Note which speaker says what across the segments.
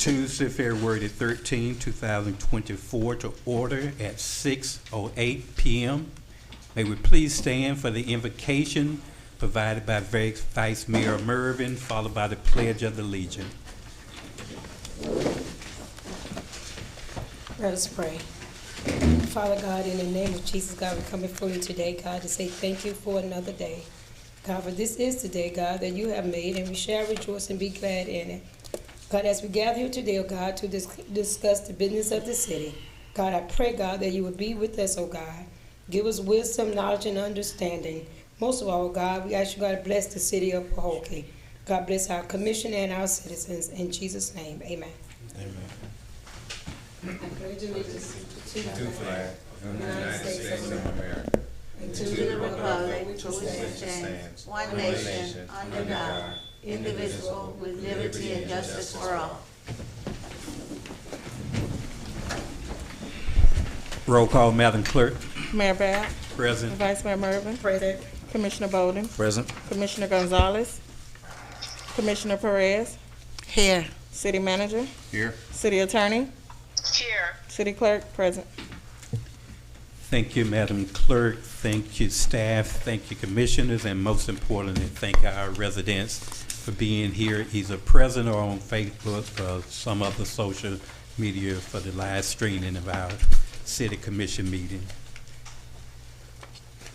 Speaker 1: Tuesday, February the 13th, 2024, to order at 6:08 p.m. May we please stand for the invocation provided by Vice Mayor Mervin, followed by the Pledge of Allegiance.
Speaker 2: Let us pray. Father God, in the name of Jesus, God, we come before you today, God, to say thank you for another day. God, for this is the day, God, that you have made, and we shall rejoice and be glad in it. God, as we gather here today, oh God, to discuss the business of the city, God, I pray, God, that you would be with us, oh God. Give us wisdom, knowledge, and understanding. Most of all, God, we ask you, God, to bless the city of Pahokee. God, bless our commission and our citizens. In Jesus' name, amen.
Speaker 1: Amen.
Speaker 2: I pledge allegiance to the
Speaker 3: flag
Speaker 2: of the United States of America, and to the republic for which it stands,
Speaker 3: one nation, under God, indivisible, with liberty and justice for all.
Speaker 1: Roll call, Madam Clerk.
Speaker 4: Mayor Bab,
Speaker 1: Present.
Speaker 4: Vice Mayor Mervin,
Speaker 2: Present.
Speaker 4: Commissioner Bowden,
Speaker 1: Present.
Speaker 4: Commissioner Gonzalez, Commissioner Perez,
Speaker 3: Here.
Speaker 4: City Manager,
Speaker 1: Here.
Speaker 4: City Attorney,
Speaker 5: Here.
Speaker 4: City Clerk, present.
Speaker 1: Thank you, Madam Clerk. Thank you, staff. Thank you, commissioners, and most importantly, thank our residents for being here, either present or on Facebook or some other social media for the live streaming of our city commission meeting.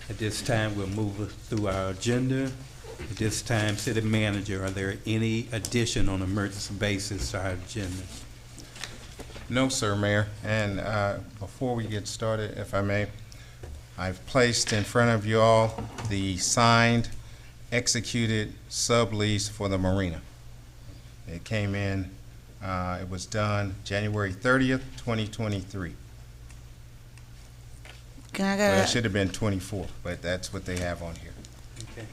Speaker 1: At this time, we'll move through our agenda. At this time, City Manager, are there any addition on emergency basis to our agenda?
Speaker 6: No, sir, Mayor. And before we get started, if I may, I've placed in front of you all the signed, executed sublease for the marina. It came in, it was done January 30th, 2023. Well, it should have been 24, but that's what they have on here.
Speaker 1: Okay.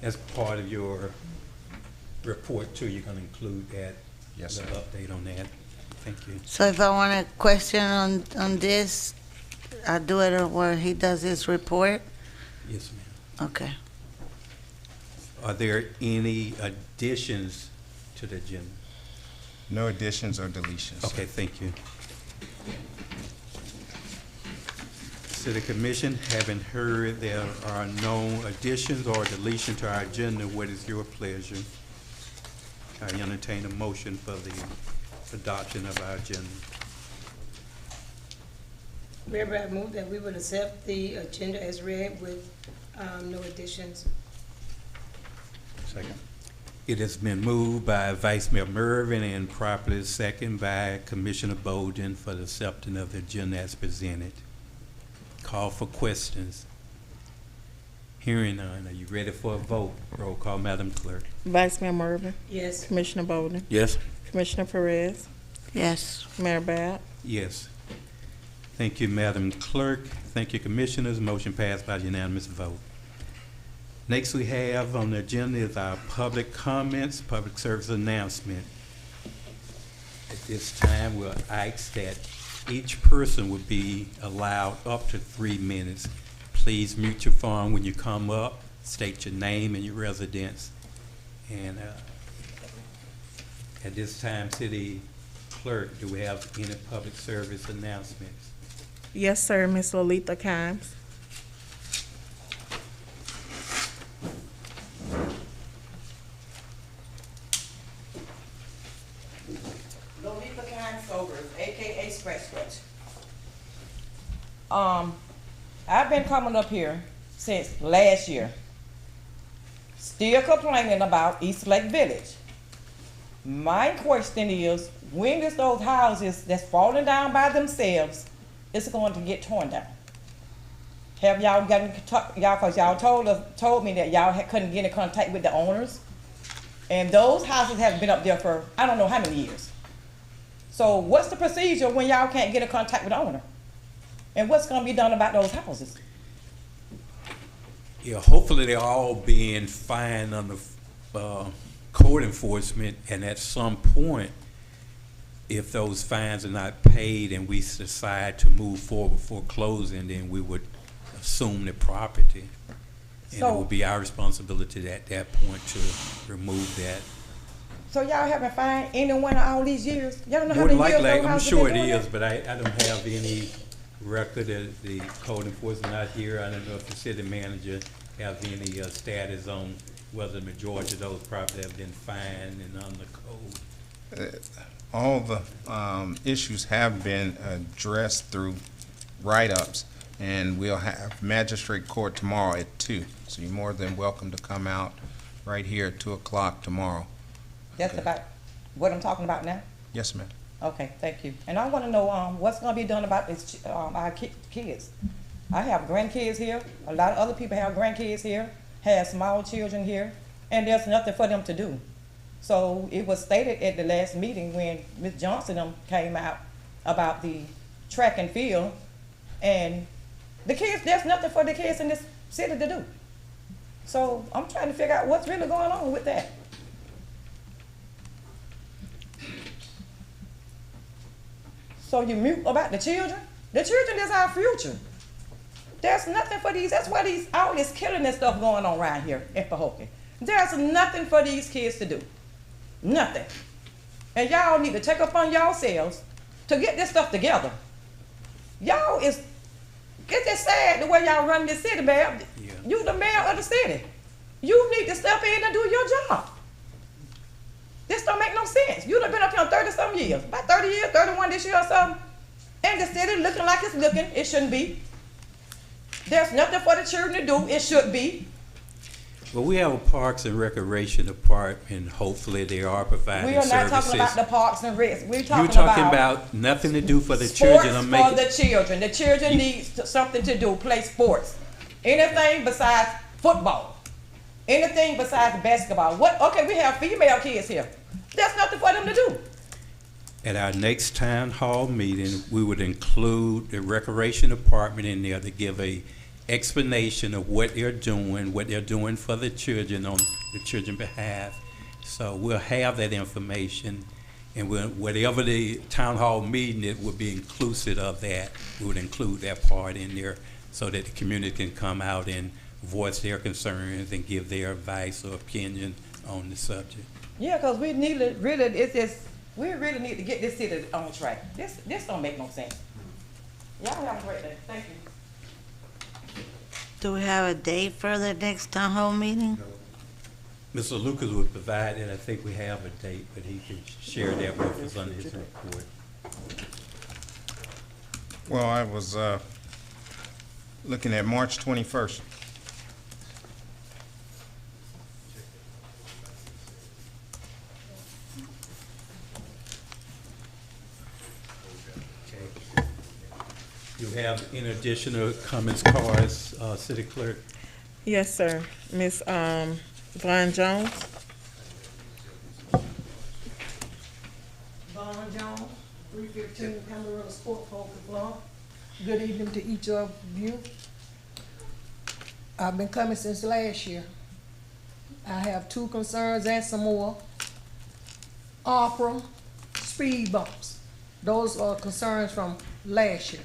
Speaker 1: As part of your report too, you're gonna include that?
Speaker 6: Yes,
Speaker 1: the
Speaker 6: sir.
Speaker 1: update on that. Thank you.
Speaker 3: So if I want a question on this, I do it where he does his report?
Speaker 1: Yes, ma'am.
Speaker 3: Okay.
Speaker 1: Are there any additions to the agenda?
Speaker 6: No additions or deletions.
Speaker 1: Okay, thank you. City Commission, having heard there are no additions or deletion to our agenda, what is your pleasure? I entertain a motion for the adoption of our agenda.
Speaker 2: Mayor, I move that we would accept the agenda as read with no additions.
Speaker 1: Second. It has been moved by Vice Mayor Mervin and properly second by Commissioner Bowden for the acceptance of the agenda as presented. Call for questions. Hearing none. Are you ready for a vote? Roll call, Madam Clerk.
Speaker 4: Vice Mayor Mervin,
Speaker 2: Yes.
Speaker 4: Commissioner Bowden,
Speaker 1: Yes.
Speaker 4: Commissioner Perez,
Speaker 3: Yes.
Speaker 4: Mayor Bab,
Speaker 1: Yes. Thank you, Madam Clerk. Thank you, Commissioners. Motion passed by unanimous vote. Next we have on the agenda is our public comments, public service announcement. At this time, we'll ask that each person would be allowed up to 3 minutes. Please mute your phone when you come up, state your name and your residence. And at this time, City Clerk, do we have any public service announcements?
Speaker 4: yes, sir, Miss Lolita Kimes.
Speaker 7: Lolita Kind Sobers, aka Scratch Scratch. I've been coming up here since last year, still complaining about East Lake Village. My question is, when is those houses that's falling down by themselves is going to get torn down? Have y'all gotten y'all? Cause y'all told me that y'all couldn't get in contact with the owners, and those houses have been up there for I don't know how many years. So what's the procedure when y'all can't get in contact with the owner? And what's gonna be done about those houses?
Speaker 1: Yeah, hopefully they're all being fined under code enforcement, and at some point, if those fines are not paid and we decide to move forward with foreclosing, then we would assume the property. And it
Speaker 7: So-
Speaker 1: would be our responsibility at that point to remove that
Speaker 7: So y'all haven't fined anyone in all these years? Y'all don't know how
Speaker 1: More than
Speaker 7: many years
Speaker 1: likely,
Speaker 7: those
Speaker 1: I'm
Speaker 7: houses
Speaker 1: sure it
Speaker 7: been doing
Speaker 1: is,
Speaker 7: that?
Speaker 1: but I don't have any record of the code enforcement out here. I don't know if the city manager has any status on whether the majority of those properties have been fined and on the code.
Speaker 6: All the issues have been addressed through write-ups, and we'll have magistrate court tomorrow at 2. So you're more than welcome to come out right here at 2 o'clock tomorrow.
Speaker 7: That's
Speaker 6: Okay.
Speaker 7: about what I'm talking about now?
Speaker 6: Yes, ma'am.
Speaker 7: Okay, thank you. And I want to know what's going to be done about this, our kids. I have grandkids here. A lot of other people have grandkids here, have small children here, and there's nothing for them to do. So it was stated at the last meeting when Ms. Johnson came out about the track and field, and the kids, there's nothing for the kids in this city to do. So I'm trying to figure out what's really going on with that. So you mute about the children? The children is our future. There's nothing for these, that's why all this killing and stuff going on around here in Pahokee. There's nothing for these kids to do. Nothing. And y'all need to take upon yourselves to get this stuff together. Y'all it's just sad the way y'all run this city, man.
Speaker 1: Yeah.
Speaker 7: You the mayor of the city. You need to step in and do your job. This don't make no sense. You done been up here 30-some years, about 30 years, 31 this year or something. And the city looking like it's looking, it shouldn't be. There's nothing for the children to do, it should be.
Speaker 1: Well, we have a Parks and Recreation Department, and hopefully they are providing
Speaker 7: We are not
Speaker 1: services.
Speaker 7: talking about the parks and recs. We're
Speaker 1: You're
Speaker 7: talking
Speaker 1: talking
Speaker 7: about
Speaker 1: about nothing to do for the
Speaker 7: sports
Speaker 1: children.
Speaker 7: for the children. The children need something to do, play sports. Anything besides football. Anything besides basketball. What? Okay, we have female kids here. There's nothing for them to do.
Speaker 1: At our next town hall meeting, we would include the Recreation Department in there to give a explanation of what they're doing for the children on the children's behalf. So we'll have that information, and whatever the town hall meeting, it would be inclusive of that. We would include that part in there so that the community can come out and voice their concerns and give their advice or opinion on the subject.
Speaker 7: Yeah, because we need to really, we really need to get this city on track. This don't make no sense. Y'all have a great day. Thank you.
Speaker 3: Do we have a date for the next town hall meeting?
Speaker 1: Mr. Lucas would provide it. I think we have a date, but he can share that with us on his report.
Speaker 6: Well, I was looking at March 21st.
Speaker 1: You have any additional comments, cards, City Clerk?
Speaker 4: Yes, sir. Miss Vaughn Jones.
Speaker 5: Vaughn Jones, 315 Amarillo Sport Park, Lawn. Good evening to each of you. I've been coming since last year. I have 2 concerns and some more. Opera, speed bumps. Those are concerns from last year.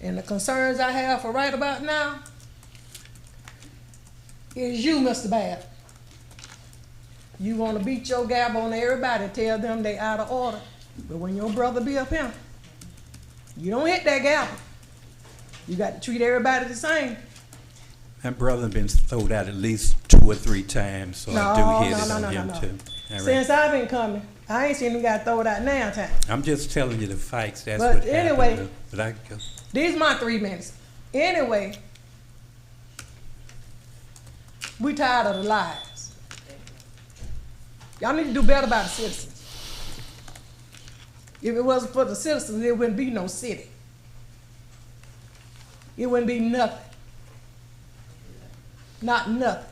Speaker 5: And the concerns I have for right about now is you, Mr. Babb. You wanna beat your gab on everybody, tell them they out of order. But when your brother be up here, you don't hit that gavel. You got to treat everybody the same.
Speaker 1: My brother been thrown out at least 2 or 3 times, so I do hit it on him too. All right.
Speaker 5: Since I've been coming, I ain't seen him got thrown out now time.
Speaker 1: I'm just telling you the facts. That's
Speaker 5: But
Speaker 1: what
Speaker 5: anyway-
Speaker 1: happened. But I go.
Speaker 5: These my 3 minutes. Anyway, we tired of the lies. Y'all need to do better by the citizens. If it wasn't for the citizens, there wouldn't be no city. It wouldn't be nothing. Not nothing.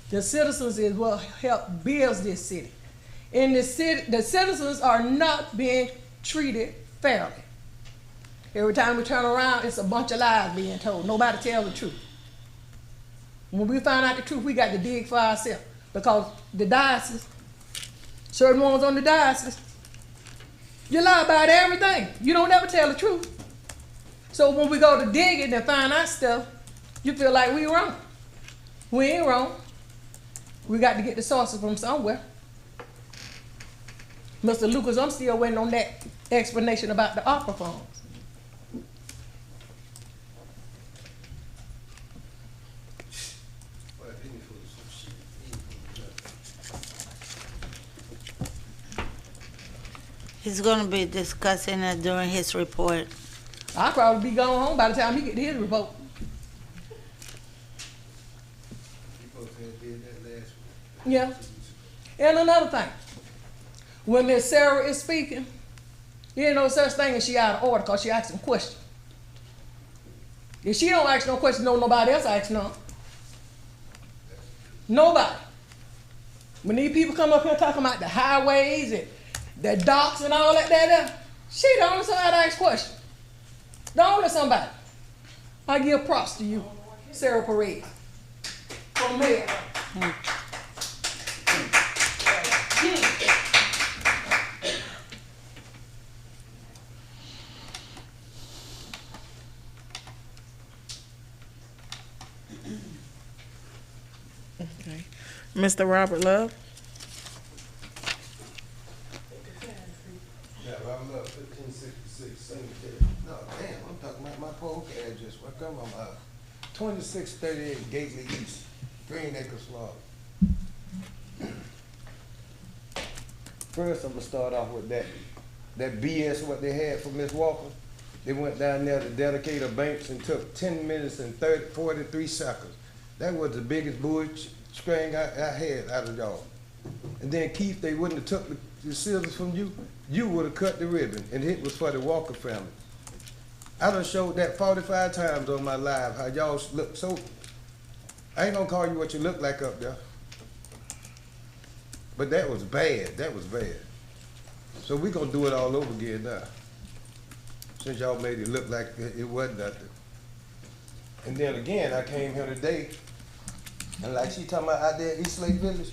Speaker 5: The citizens is what help build this city. And the citizens are not being treated fairly. Every time we turn around, it's a bunch of lies being told. Nobody tells the truth. When we find out the truth, we got to dig for ourselves. Because the diocese, certain ones on the diocese, you lie about everything. You don't ever tell the truth. So when we go to dig it and find out stuff, you feel like we wrong. We ain't wrong. We got to get the sources from somewhere. Mr. Lucas, I'm still waiting on that explanation about the opera funds.
Speaker 3: He's gonna be discussing it during his report.
Speaker 5: I'll probably be going home by the time he get to his report. Yeah. And another thing, when Miss Sarah is speaking, you ain't no such thing as she out of order because she asking questions. If she don't ask no questions, no nobody else asks none. Nobody. When these people come up here talking about the highways and the docks and all that, she the only somebody to ask questions. The only somebody. I give props to you, Sarah Perez, for mayor.
Speaker 4: Okay. Mr. Robert Love?
Speaker 8: Yeah, Robert Love, 1566 Cemetery. No, damn, I'm talking about my Pahokee address. What come on, 2638 Gately East, Green Acres, Florida. First, I'm gonna start off with that BS what they had for Miss Walker. They went down there to dedicate her banks and took 10 minutes and 43 seconds. That was the biggest bullstring I had out of y'all. And then Keith, they wouldn't have took the scissors from you, you would have cut the ribbon, and it was for the Walker family. I done showed that 45 times on my live, how y'all look so, I ain't gonna call you what you look like up there. But that was bad, that was bad. So we gonna do it all over again now. Since y'all made it look like it wasn't nothing. And then again, I came here today, and like she talking about out there at East Lake Village,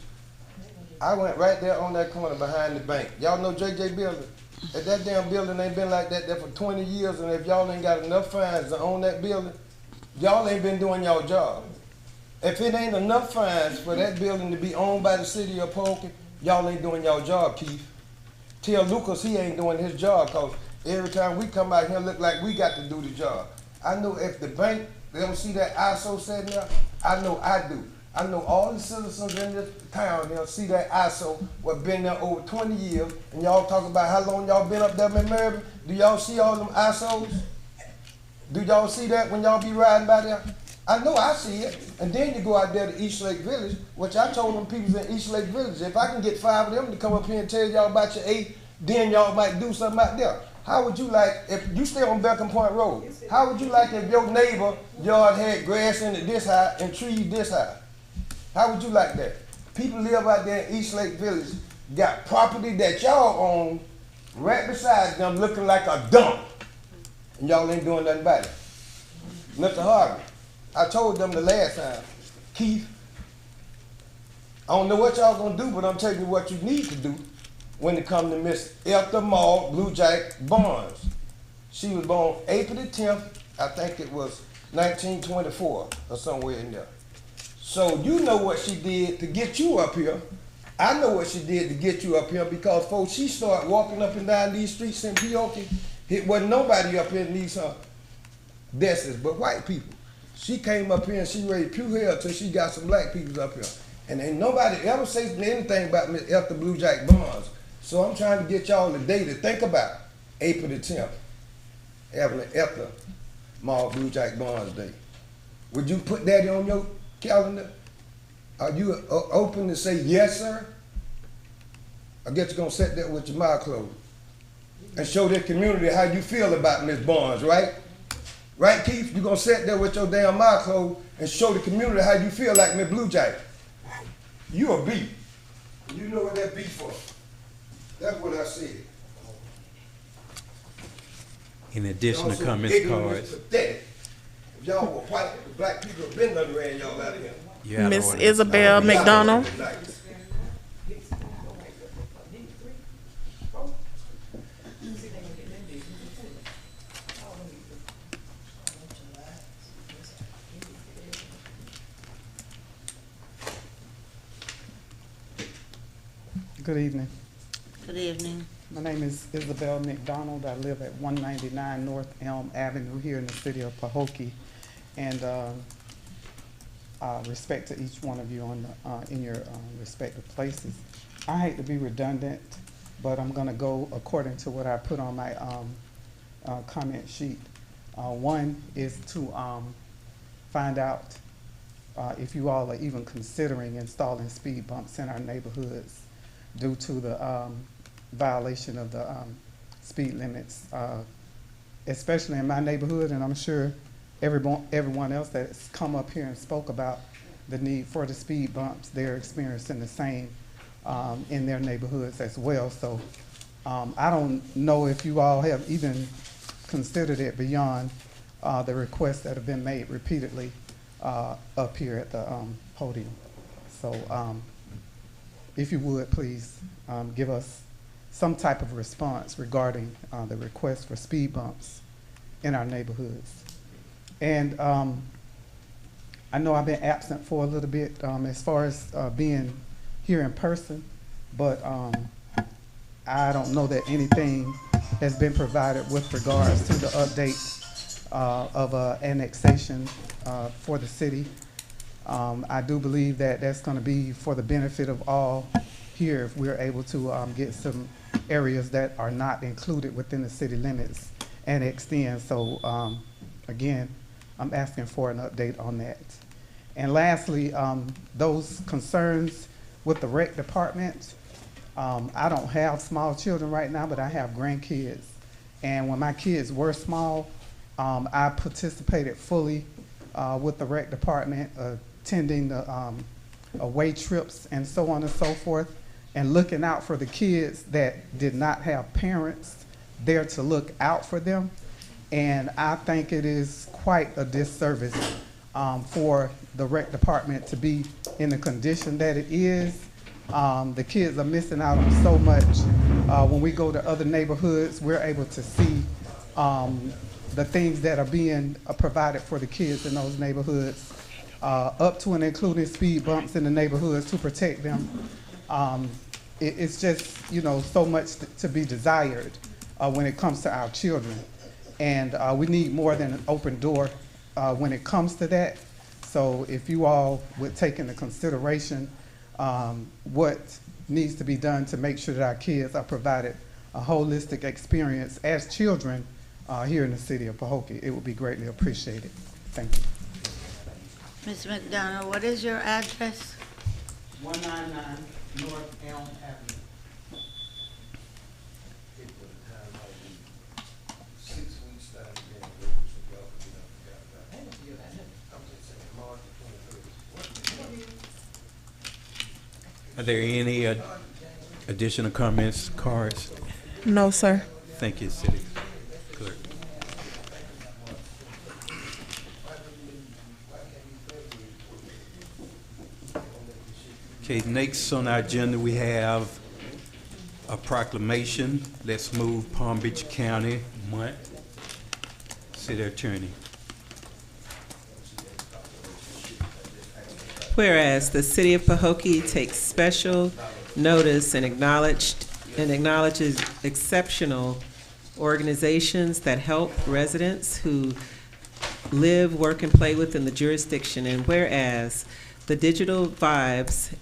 Speaker 8: I went right there on that corner behind the bank. Y'all know JJ Building? That damn building ain't been like that there for 20 years, and if y'all ain't got enough fines to own that building, y'all ain't been doing y'all job. If it ain't enough fines for that building to be owned by the city of Pahokee, y'all ain't doing y'all job, Keith. Tell Lucas he ain't doing his job, cause every time we come out here look like we got to do the job. I know if the bank, they don't see that ISO sitting there, I know I do. I know all the citizens in this town, they'll see that ISO, what been there over 20 years, and y'all talk about how long y'all been up there in Maryville. Do y'all see all them ISOs? Do y'all see that when y'all be riding by there? I know I see it. And then you go out there to East Lake Village, which I told them people in East Lake Village, if I can get 5 of them to come up here and tell y'all about your 8, then y'all might do something out there. How would you like, if you stay on Beckham Point Road, how would you like if your neighbor yard had grass in it this high and trees this high? How would you like that? People live out there in East Lake Village, got property that y'all own right beside them looking like a dump. And y'all ain't doing nothing about it. Mr. Harvey, I told them the last time, Keith, I don't know what y'all gonna do, but I'm telling you what you need to do when it comes to Miss Eltha Maud Blue Jack Barnes. She was born April the 10th, I think it was 1924 or somewhere in there. So you know what she did to get you up here. I know what she did to get you up here because folks, she started walking up and down these streets in Pahokee. It wasn't nobody up here in these desks but white people. She came up here and she raised pure hell till she got some black people up here. And ain't nobody ever say anything about Miss Eltha Blue Jack Barnes. So I'm trying to get y'all a day to think about April the 10th, having an Eltha Maud Blue Jack Barnes Day. Would you put that on your calendar? Are you open to say yes, sir? I guess you're gonna sit there with your mouth closed and show the community how you feel about Miss Barnes, right? Right, Keith? You're gonna sit there with your damn mouth closed and show the community how you feel like Miss Blue Jack. You a B. You know what that B for. That's what I said.
Speaker 1: In addition to
Speaker 8: Y'all so
Speaker 1: comments
Speaker 8: ignorant,
Speaker 1: cards,
Speaker 8: it's pathetic. If y'all were white, the black people have been done ran y'all out of here.
Speaker 1: you have
Speaker 4: Miss
Speaker 1: order.
Speaker 4: Isabel McDonald?
Speaker 9: Good evening.
Speaker 3: Good evening.
Speaker 9: My name is Isabel McDonald. I live at 199 North Elm Avenue here in the city of Pahokee. And respect to each one of you on in your respective places. I hate to be redundant, but I'm gonna go according to what I put on my comment sheet. One is to find out if you all are even considering installing speed bumps in our neighborhoods due to the violation of the speed limits, especially in my neighborhood, and I'm sure everyone else that's come up here and spoke about the need for the speed bumps, they're experiencing the same in their neighborhoods as well. So I don't know if you all have even considered it beyond the requests that have been made repeatedly up here at the podium. So if you would, please give us some type of response regarding the request for speed bumps in our neighborhoods. And I know I've been absent for a little bit as far as being here in person, but I don't know that anything has been provided with regards to the update of annexation for the city. I do believe that that's going to be for the benefit of all here if we're able to get some areas that are not included within the city limits annexed in. So again, I'm asking for an update on that. And lastly, those concerns with the rec department, I don't have small children right now, but I have grandkids. And when my kids were small, I participated fully with the rec department, attending the away trips and so on and so forth, and looking out for the kids that did not have parents there to look out for them. And I think it is quite a disservice for the rec department to be in the condition that it is. The kids are missing out on so much. When we go to other neighborhoods, we're able to see the things that are being provided for the kids in those neighborhoods, up to and including speed bumps in the neighborhoods to protect them. It's just, you know, so much to be desired when it comes to our children. And we need more than an open door when it comes to that. So if you all would take into consideration what needs to be done to make sure that our kids are provided a holistic experience as children here in the city of Pahokee, it would be greatly appreciated. Thank you.
Speaker 3: Ms. McDonald, what is your address?
Speaker 9: 199 North Elm Avenue.
Speaker 1: Are there any additional comments, cards?
Speaker 4: No, sir.
Speaker 1: Thank you, City Clerk. Okay, next on our agenda, we have a proclamation. Let's move Palm Beach County month. City Attorney.
Speaker 10: Whereas the City of Pahokee takes special notice and acknowledges exceptional organizations that help residents who live, work, and play within the jurisdiction. And whereas the Digital Vibes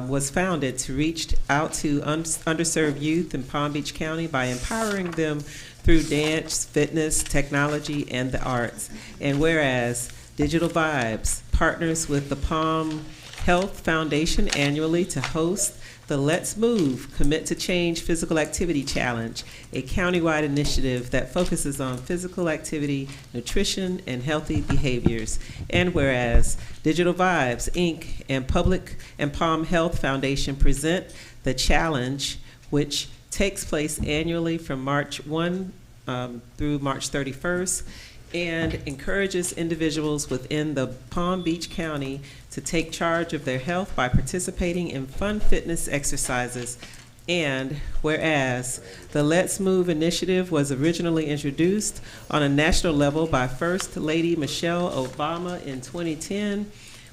Speaker 10: was founded to reach out to underserved youth in Palm Beach County by empowering them through dance, fitness, technology, and the arts. And whereas Digital Vibes partners with the Palm Health Foundation annually to host the Let's Move Commit to Change Physical Activity Challenge, a countywide initiative that focuses on physical activity, nutrition, and healthy behaviors. And whereas Digital Vibes, Inc. and Palm Health Foundation present the challenge, which takes place annually from March 1 through March 31st, and encourages individuals within the Palm Beach County to take charge of their health by participating in fun fitness exercises. And whereas the Let's Move initiative was originally introduced on a national level by First Lady Michelle Obama in 2010,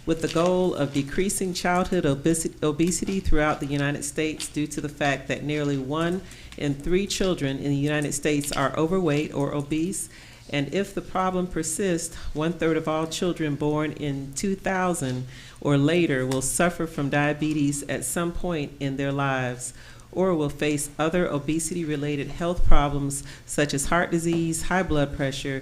Speaker 10: with the goal of decreasing childhood obesity throughout the United States due to the fact that nearly 1 in 3 children in the United States are overweight or obese. And if the problem persists, 1/3 of all children born in 2000 or later will suffer from diabetes at some point in their lives, or will face other obesity-related health problems such as heart disease, high blood pressure,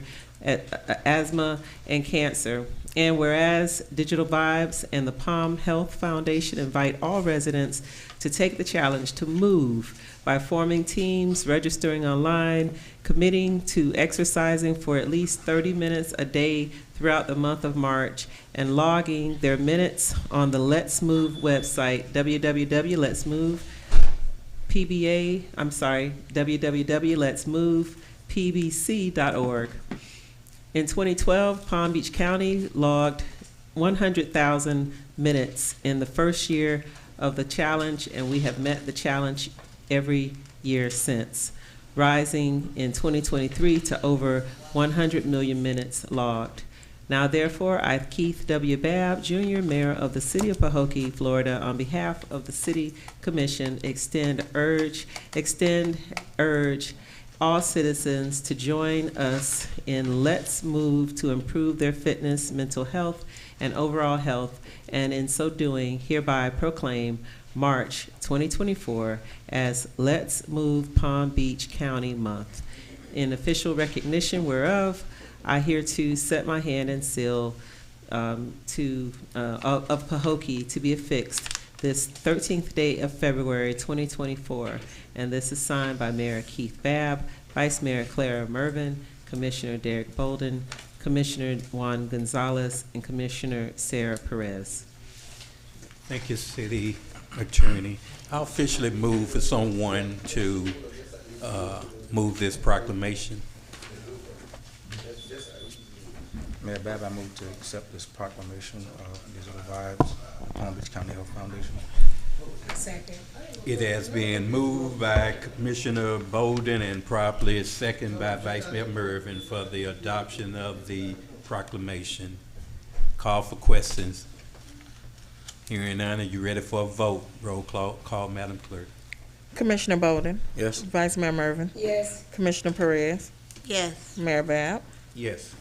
Speaker 10: asthma, and cancer. And whereas Digital Vibes and the Palm Health Foundation invite all residents to take the challenge to move by forming teams, registering online, committing to exercising for at least 30 minutes a day throughout the month of March, and logging their minutes on the Let's Move website, www.letsmovepbc.org. In 2012, Palm Beach County logged 100,000 minutes in the first year of the challenge, and we have met the challenge every year since, rising in 2023 to over 100 million minutes logged. Now, therefore, I, Keith W. Babb, Jr., Mayor of the City of Pahokee, Florida, on behalf of the City Commission, urge all citizens to join us in Let's Move to improve their fitness, mental health, and overall health, and in so doing, hereby proclaim March 2024 as Let's Move Palm Beach County Month. In official recognition whereof, I hereto set my hand and seal of Pahokee to be affixed this 13th day of February 2024, and this is signed by Mayor Keith Babb, Vice Mayor Clara Mervin, Commissioner Derek Bolden, Commissioner Juan Gonzalez, and Commissioner Sarah Perez.
Speaker 1: Thank you, City Attorney. I'll officially move for someone to move this proclamation.
Speaker 11: Mayor Babb, I move to accept this proclamation of Digital Vibes, Palm Beach County Health Foundation.
Speaker 2: Second.
Speaker 1: It has been moved by Commissioner Bolden and properly second by Vice Mayor Mervin for the adoption of the proclamation. Call for questions. Hearing none, are you ready for a vote? Roll call, Madam Clerk.
Speaker 4: Commissioner Bolden?
Speaker 11: Yes.
Speaker 4: Vice Mayor Mervin?
Speaker 2: Yes.
Speaker 4: Commissioner Perez?
Speaker 3: Yes.
Speaker 4: Mayor Babb?
Speaker 1: Yes.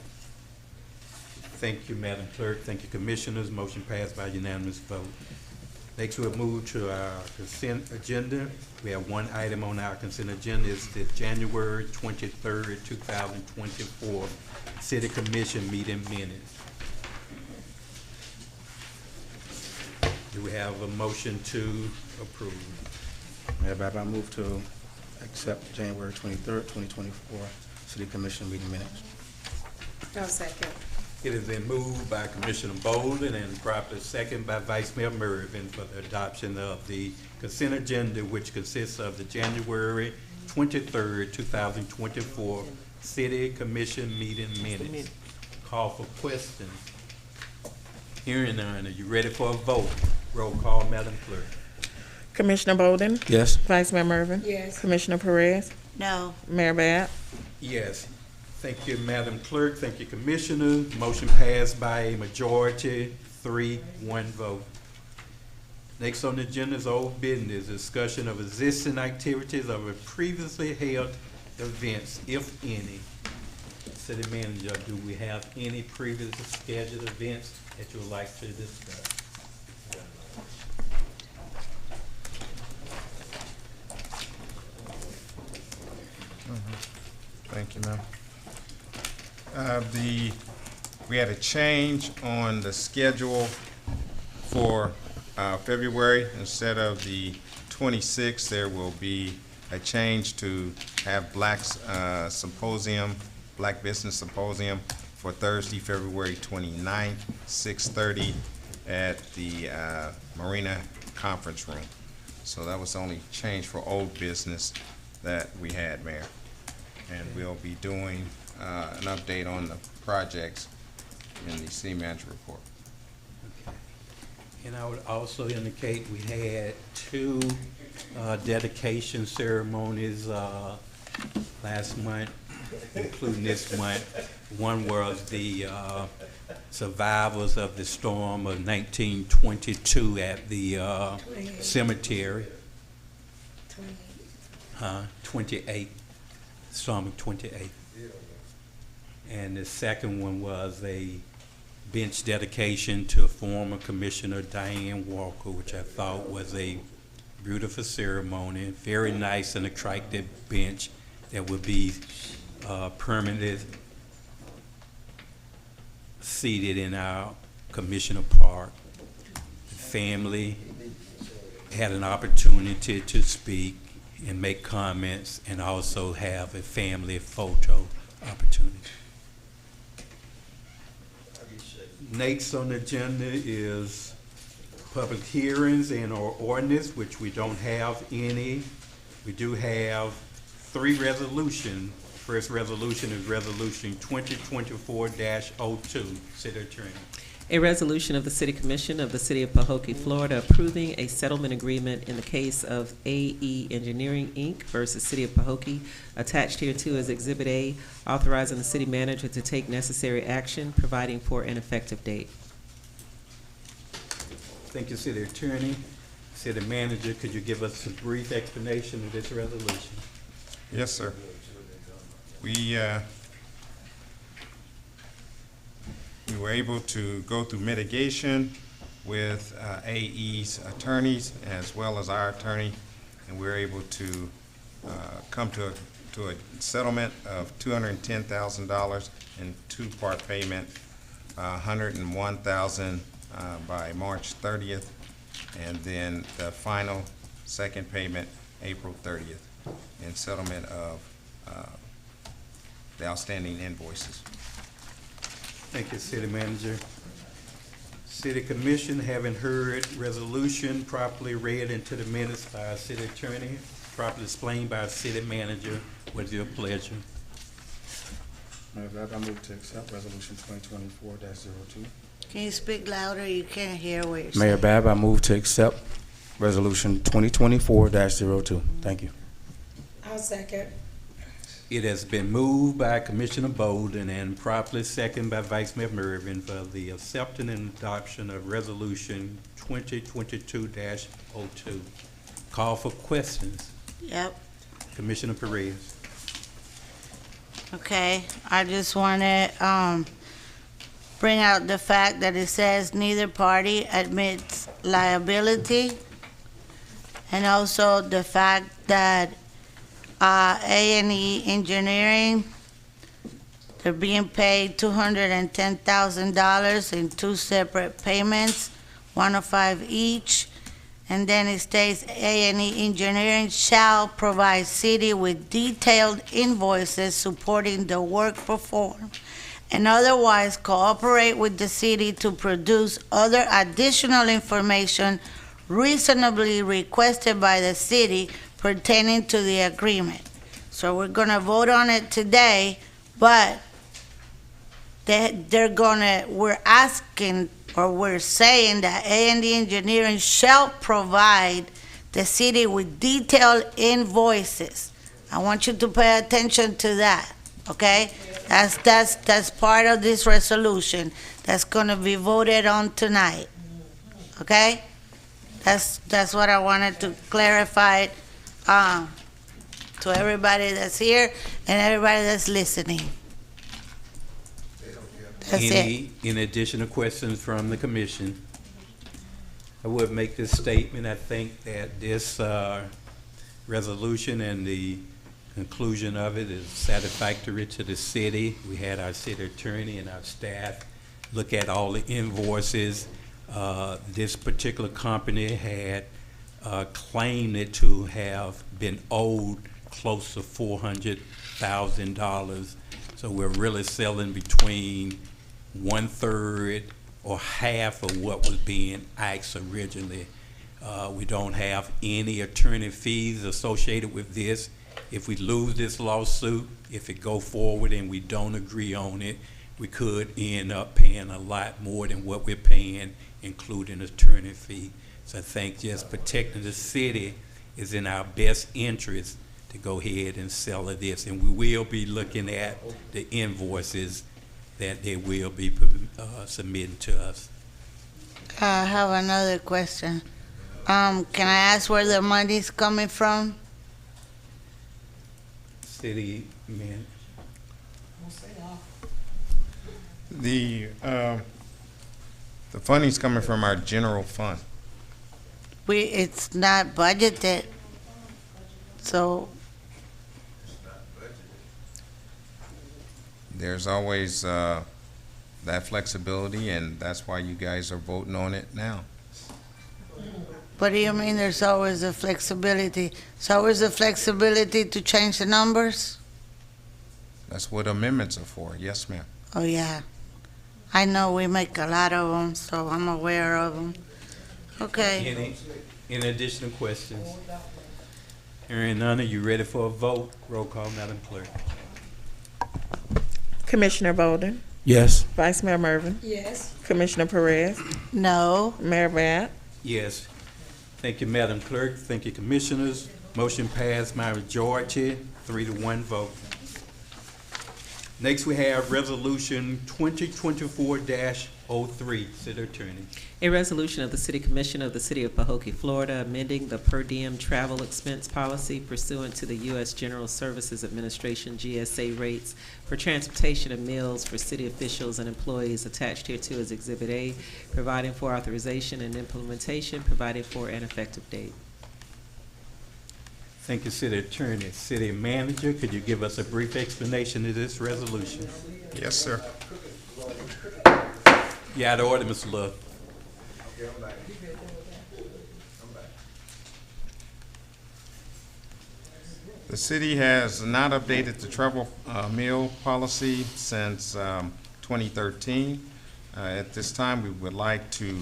Speaker 1: Thank you, Madam Clerk. Thank you, Commissioners. Motion passed by unanimous vote. Next, we'll move to our consent agenda. We have one item on our consent agenda. It's the January 23rd, 2024 City Commission meeting minutes. Do we have a motion to approve?
Speaker 11: Mayor Babb, I move to accept January 23rd, 2024 City Commission meeting minutes.
Speaker 2: I'll second.
Speaker 1: It has been moved by Commissioner Bolden and properly second by Vice Mayor Mervin for the adoption of the consent agenda, which consists of the January 23rd, 2024 City Commission meeting minutes. Call for questions. Hearing none, are you ready for a vote? Roll call, Madam Clerk.
Speaker 4: Commissioner Bolden?
Speaker 11: Yes.
Speaker 4: Vice Mayor Mervin?
Speaker 2: Yes.
Speaker 4: Commissioner Perez?
Speaker 3: No.
Speaker 4: Mayor Babb?
Speaker 1: Yes. Thank you, Madam Clerk. Thank you, Commissioner. Motion passed by a majority, 3-1 vote. Next on the agenda is old business, discussion of existing activities of a previously held events, if any. City Manager, do we have any previously scheduled events that you would like to discuss?
Speaker 6: Thank you, ma'am. We had a change on the schedule for February. Instead of the 26th, there will be a change to have Black Business Symposium for Thursday, February 29th, 6:30 at the Marina Conference Room. So that was the only change for old business that we had, Mayor. And we'll be doing an update on the projects in the city manager report.
Speaker 1: Okay. And I would also indicate we had 2 dedication ceremonies last month including this one. One was the survivors of the storm of 1922 at the cemetery. 28, storm of 28. And the second one was a bench dedication to former Commissioner Diane Walker, which I thought was a beautiful ceremony, very nice and attractive bench that would be permanently seated in our Commissioner Park. The family had an opportunity to speak and make comments and also have a family photo opportunity. Next on the agenda is public hearings and or ordinance, which we don't have any. We do have 3 resolutions. First resolution is Resolution 2024-02. City Attorney.
Speaker 10: A resolution of the City Commission of the City of Pahokee, Florida, approving a settlement agreement in the case of AE Engineering, Inc. versus City of Pahokee, attached hereto as Exhibit A, authorizing the city manager to take necessary action, providing for an effective date.
Speaker 1: Thank you, City Attorney. City Manager, could you give us a brief explanation of this resolution?
Speaker 6: Yes, sir. We were able to go through mitigation with AE's attorneys as well as our attorney, and we were able to come to a settlement of $210,000 in 2-part payment, $101,000 by March 30th, and then the final second payment April 30th in settlement of the outstanding invoices.
Speaker 1: Thank you, City Manager. City Commission, having heard resolution properly read into the minutes by our City Attorney, properly explained by our City Manager, what is your pleasure?
Speaker 11: Mayor Bab, I move to accept Resolution 2024-02.
Speaker 3: Can you speak louder? You can't hear what you're saying.
Speaker 11: Mayor Bab, I move to accept Resolution 2024-02. Thank you.
Speaker 2: I'll second.
Speaker 1: It has been moved by Commissioner Bolden and properly seconded by Vice Mayor Mervin for the acceptance and adoption of Resolution 2022-02. Call for questions.
Speaker 3: Yep.
Speaker 1: Commissioner Perez.
Speaker 3: Okay, I just want to bring out the fact that it says neither party admits liability, and also the fact that A&E Engineering, they're being paid $210,000 in 2 separate payments, 105 each. And then it states A&E Engineering shall provide city with detailed invoices supporting the work performed and otherwise cooperate with the city to produce other additional information reasonably requested by the city pertaining to the agreement. So we're gonna vote on it today, but we're asking, or we're saying that A&E Engineering shall provide the city with detailed invoices. I want you to pay attention to that, okay? That's part of this resolution that's gonna be voted on tonight, okay? That's what I wanted to clarify to everybody that's here and everybody that's listening. That's it.
Speaker 1: Any additional questions from the commission? I would make this statement. I think that this resolution and the conclusion of it is satisfactory to the city. We had our city attorney and our staff look at all the invoices. This particular company had claimed it to have been owed close to $400,000. So we're really selling between 1/3 or half of what was being asked originally. We don't have any attorney fees associated with this. If we lose this lawsuit, if it go forward and we don't agree on it, we could end up paying a lot more than what we're paying, including attorney fee. So I think just protecting the city is in our best interest to to go ahead and sell this. And we will be looking at the invoices that they will be submitting to us.
Speaker 3: I have another question. Can I ask where the money's coming from?
Speaker 1: City man,
Speaker 6: The funding's coming from our general fund.
Speaker 3: It's not budgeted, so
Speaker 6: There's always that flexibility, and that's why you guys are voting on it now.
Speaker 3: what do you mean there's always a flexibility? There's always a flexibility to change the numbers?
Speaker 6: That's what amendments are for. Yes, ma'am.
Speaker 3: Oh, yeah. I know we make a lot of them, so I'm aware of them. Okay.
Speaker 1: any additional questions? Hearing none, are you ready for a vote? Roll call, Madam Clerk.
Speaker 4: Commissioner Bolden,
Speaker 11: Yes.
Speaker 4: Vice Mayor Mervin,
Speaker 2: Yes.
Speaker 4: Commissioner Perez,
Speaker 3: No.
Speaker 4: Mayor Bab.
Speaker 1: Yes. Thank you, Madam Clerk. Thank you, Commissioners. Motion passed by majority, 3-1 vote. Next, we have Resolution 2024-03, City Attorney.
Speaker 10: A resolution of the City Commission of the City of Pahokee, Florida, amending the per diem travel expense policy pursuant to the U.S. General Services Administration GSA rates for transportation and meals for city officials and employees attached hereto as Exhibit A, providing for authorization and implementation, providing for an effective date.
Speaker 1: Thank you, City Attorney. City Manager, could you give us a brief explanation of this resolution?
Speaker 6: Yes, sir.
Speaker 1: You out of order, Mr. Love.
Speaker 6: The city has not updated the travel meal policy since 2013. At this time, we would like to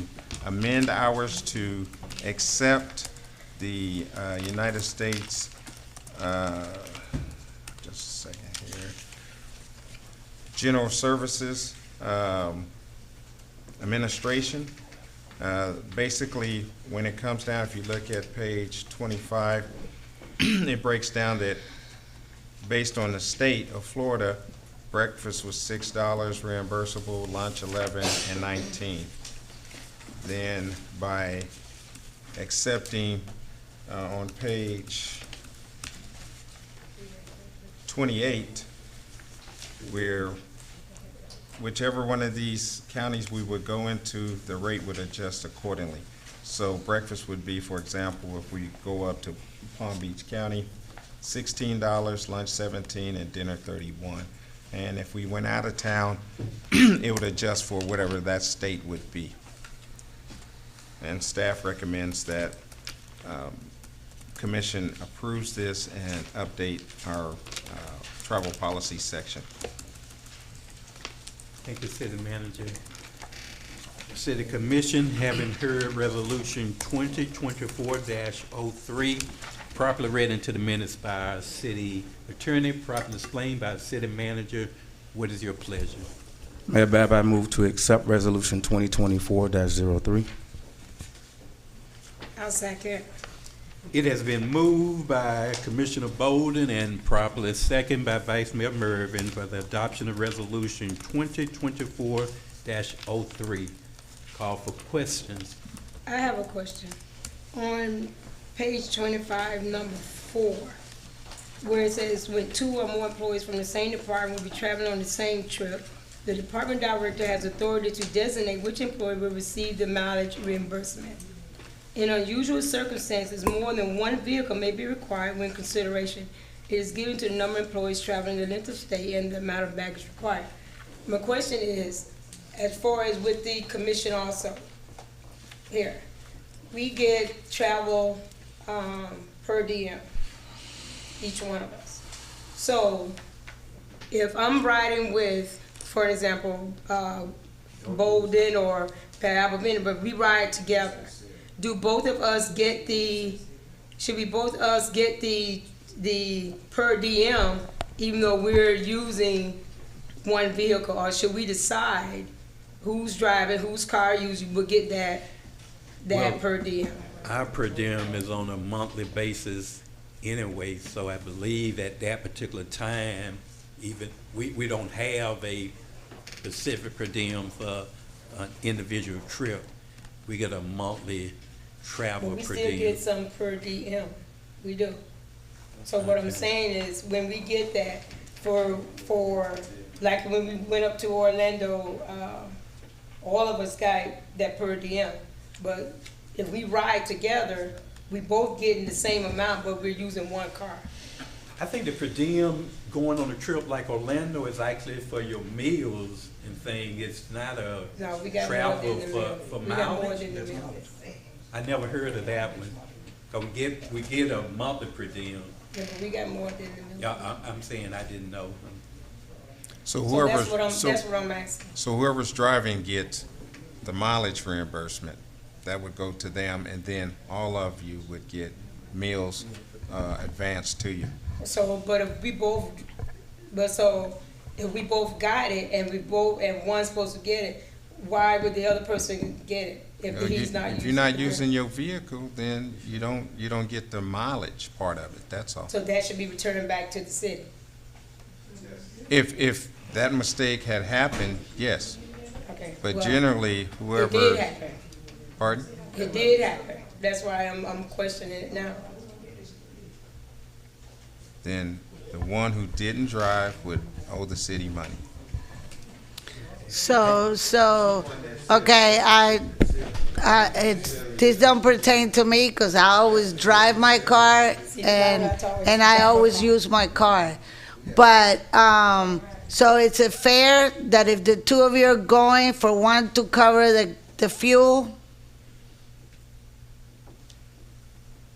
Speaker 6: amend ours to accept the United States, just a second here, General Services Administration. Basically, when it comes down, if you look at page 25, it breaks down that based on the state of Florida, breakfast was $6 reimbursable, lunch 11 and 19. Then by accepting on page 28, where whichever one of these counties we would go into, the rate would adjust accordingly. So breakfast would be, for example, if we go up to Palm Beach County, $16, lunch 17, and dinner 31. And if we went out of town, it would adjust for whatever that state would be. And staff recommends that Commission approves this and update our travel policy section.
Speaker 1: Thank you, City Manager. City Commission, having heard Resolution 2024-03, properly read into the minutes by our City Attorney, properly explained by the City Manager, what is your pleasure?
Speaker 11: Mayor Bab, I move to accept Resolution 2024-03.
Speaker 2: I'll second.
Speaker 1: It has been moved by Commissioner Bolden and properly seconded by Vice Mayor Mervin for the adoption of Resolution 2024-03. Call for questions.
Speaker 2: I have a question. On page 25, number 4, where it says, when 2 or more employees from the same department will be traveling on the same trip, the department director has authority to designate which employee will receive the mileage reimbursement. In unusual circumstances, more than one vehicle may be required when consideration is given to the number of employees traveling, the length of stay, and the amount of baggage required. My question is, as far as with the commission also, here, we get travel per diem, each one of us. So if I'm riding with, for example, Bolden or Pab, but we ride together, do both of us get should we both us get the per diem even though we're using one vehicle, or should we decide who's driving, whose car usually will get that
Speaker 1: Well,
Speaker 2: per diem?
Speaker 1: Our per diem is on a monthly basis anyway, so I believe at that particular time, even, we don't have a specific per diem for an individual trip. We get a monthly travel
Speaker 2: But we
Speaker 1: per
Speaker 2: still
Speaker 1: diem.
Speaker 2: get some per diem, we do. So what I'm
Speaker 1: Okay.
Speaker 2: saying is, when we get that for, like when we went up to Orlando, all of us got that per diem. But if we ride together, we both getting the same amount, but we're using one car.
Speaker 1: I think the per diem going on a trip like Orlando is actually for your meals and thing. It's not a
Speaker 2: No, we got more
Speaker 1: travel
Speaker 2: than the
Speaker 1: for,
Speaker 2: meal.
Speaker 1: for
Speaker 2: We got more
Speaker 1: mileage.
Speaker 2: than the meal.
Speaker 1: I never heard of that one. 'Cause we get a monthly per diem.
Speaker 2: Yeah, but we got more than the meal.
Speaker 1: Yeah, I'm saying I didn't know.
Speaker 6: So
Speaker 2: So that's what
Speaker 6: whoever's,
Speaker 2: that's what I'm asking.
Speaker 6: so whoever's driving gets the mileage reimbursement. That would go to them, and then all of you would get meals advanced to you.
Speaker 2: So, but if we both, if we both got it and one's supposed to get it, why would the other person get it if he's not using?
Speaker 6: If you're not
Speaker 2: it?
Speaker 6: using your vehicle, then you don't get the mileage part of it, that's all.
Speaker 2: So that should be returned back to the city.
Speaker 6: If that mistake had happened, yes,
Speaker 2: Okay.
Speaker 6: but
Speaker 2: well,
Speaker 6: generally,
Speaker 2: it
Speaker 6: whoever,
Speaker 2: did happen.
Speaker 6: pardon?
Speaker 2: It did happen. That's why I'm questioning it now.
Speaker 6: Then the one who didn't drive would owe the city money.
Speaker 3: So, okay, this don't pertain to me because I always drive my car and I always use my car. But, so it's a fair that if the two of you are going for one to cover the fuel?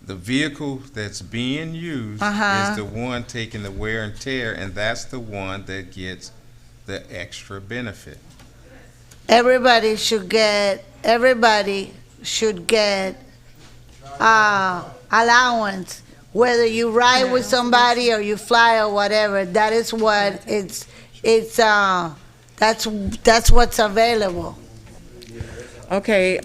Speaker 6: The vehicle that's being used
Speaker 3: Uh-huh.
Speaker 6: is the one taking the wear and tear, and that's the one that gets the extra benefit.
Speaker 3: Everybody should get allowance, whether you ride with somebody or you fly or whatever. That is what that's what's available.
Speaker 4: Okay,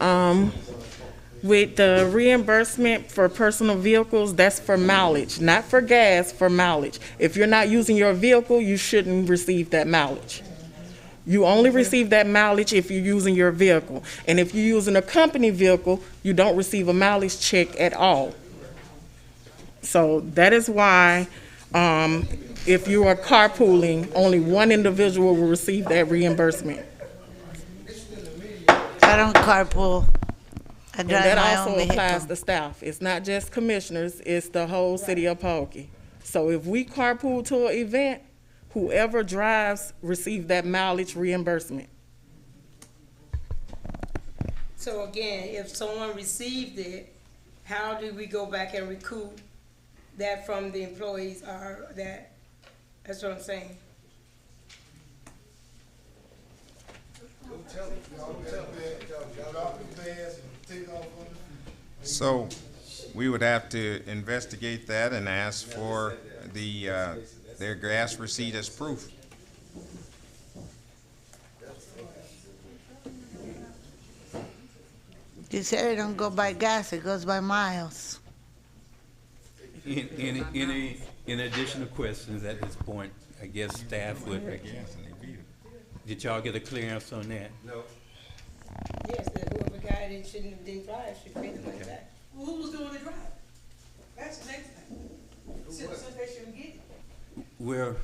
Speaker 4: with the reimbursement for personal vehicles, that's for mileage, not for gas, for mileage. If you're not using your vehicle, you shouldn't receive that mileage. You only receive that mileage if you're using your vehicle. And if you're using a company vehicle, you don't receive a mileage check at all. So that is why, if you are carpooling, only one individual will receive that reimbursement.
Speaker 3: I don't carpool. I
Speaker 4: And
Speaker 3: drive
Speaker 4: that
Speaker 3: my
Speaker 4: also
Speaker 3: own
Speaker 4: applies
Speaker 3: vehicle.
Speaker 4: to staff. It's not just commissioners, it's the whole city of Pahokee. So if we carpool to an event, whoever drives receives that mileage reimbursement.
Speaker 2: So again, if someone received it, how do we go back and recoup that from the employees or that? That's what I'm saying.
Speaker 6: So we would have to investigate that and ask for their gas receipt as proof.
Speaker 3: You said it don't go by gas, it goes by miles.
Speaker 1: Any additional questions at this point? I guess staff would. Did y'all get a clear answer on that?
Speaker 8: No.
Speaker 2: Yes, that whoever got it and shouldn't have been drive should pay the money back.
Speaker 5: Well, who was doing the drive? That's the next thing. Citizens, they shouldn't get it.
Speaker 1: We're